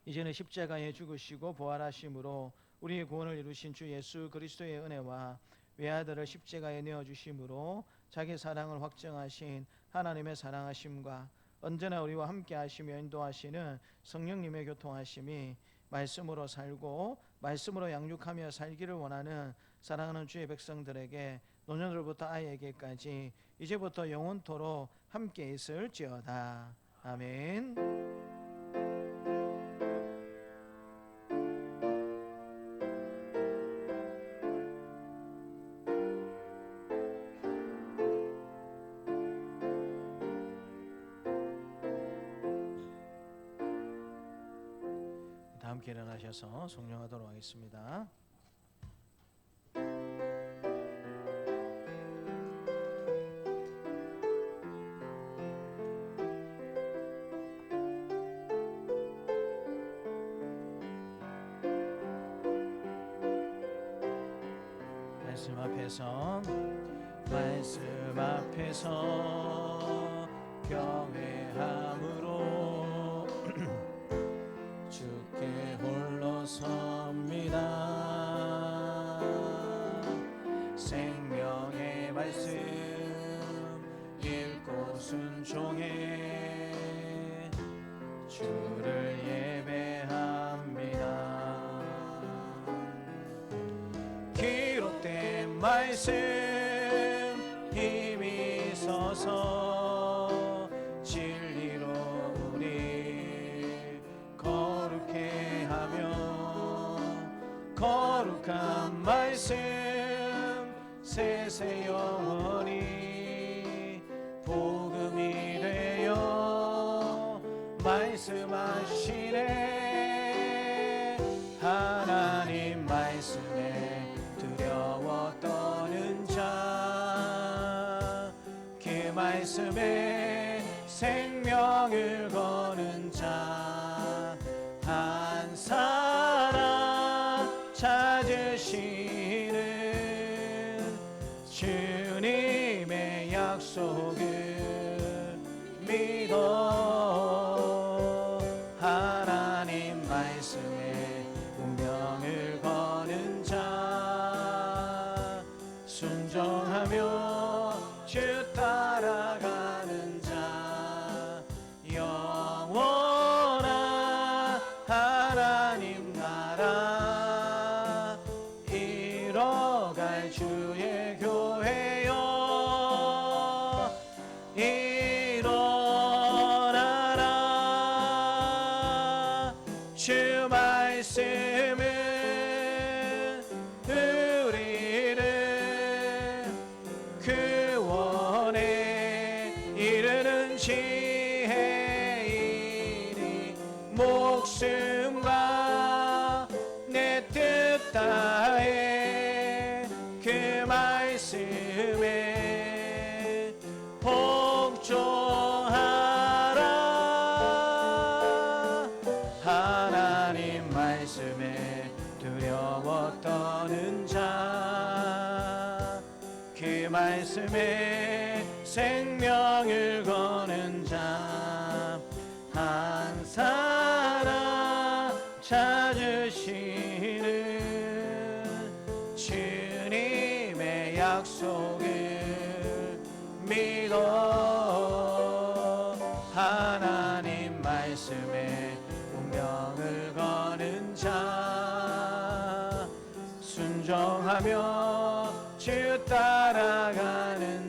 이제는 십자가에 죽으시고 부활하심으로 우리의 구원을 이루신 주 예수 그리스도의 은혜와 외아들을 십자가에 내어주심으로 자기 사랑을 확증하신 하나님의 사랑하심과 언제나 우리와 함께 하시며 인도하시는 성령님의 교통하심이 말씀으로 살고 말씀으로 양육하며 살기를 원하는 사랑하는 주의 백성들에게 노년으로부터 아이에게까지 이제부터 영원토록 함께 있을지어다. 아멘. 함께 일어나셔서 성령하도록 하겠습니다. 말씀 앞에서 경외함으로 주께 홀로 섭니다. 생명의 말씀 읽고 순종해 주를 예배합니다. 기록된 말씀 힘이 서서 진리로 우리 거룩해 하며 거룩한 말씀 세세 영원히 복음이 되어 말씀하시네. 하나님 말씀에 두려워 떠는 자, 그 말씀에 생명을 거는 자 한 사람 찾으시는 주님의 약속을 믿어 하나님 말씀에 운명을 거는 자 순종하며 주 따라가는 자 영원한 하나님 나라 이뤄갈 주의 교회여 일어나라. 주 말씀은 우리를 구원에 이르는 지혜이니 목숨과 내 뜻 다해 그 말씀에 복종하라. 하나님 말씀에 두려워 떠는 자, 그 말씀에 생명을 거는 자 한 사랑 찾으시는 주님의 약속을 믿어 하나님 말씀에 운명을 거는 자 순종하며 주 따라가는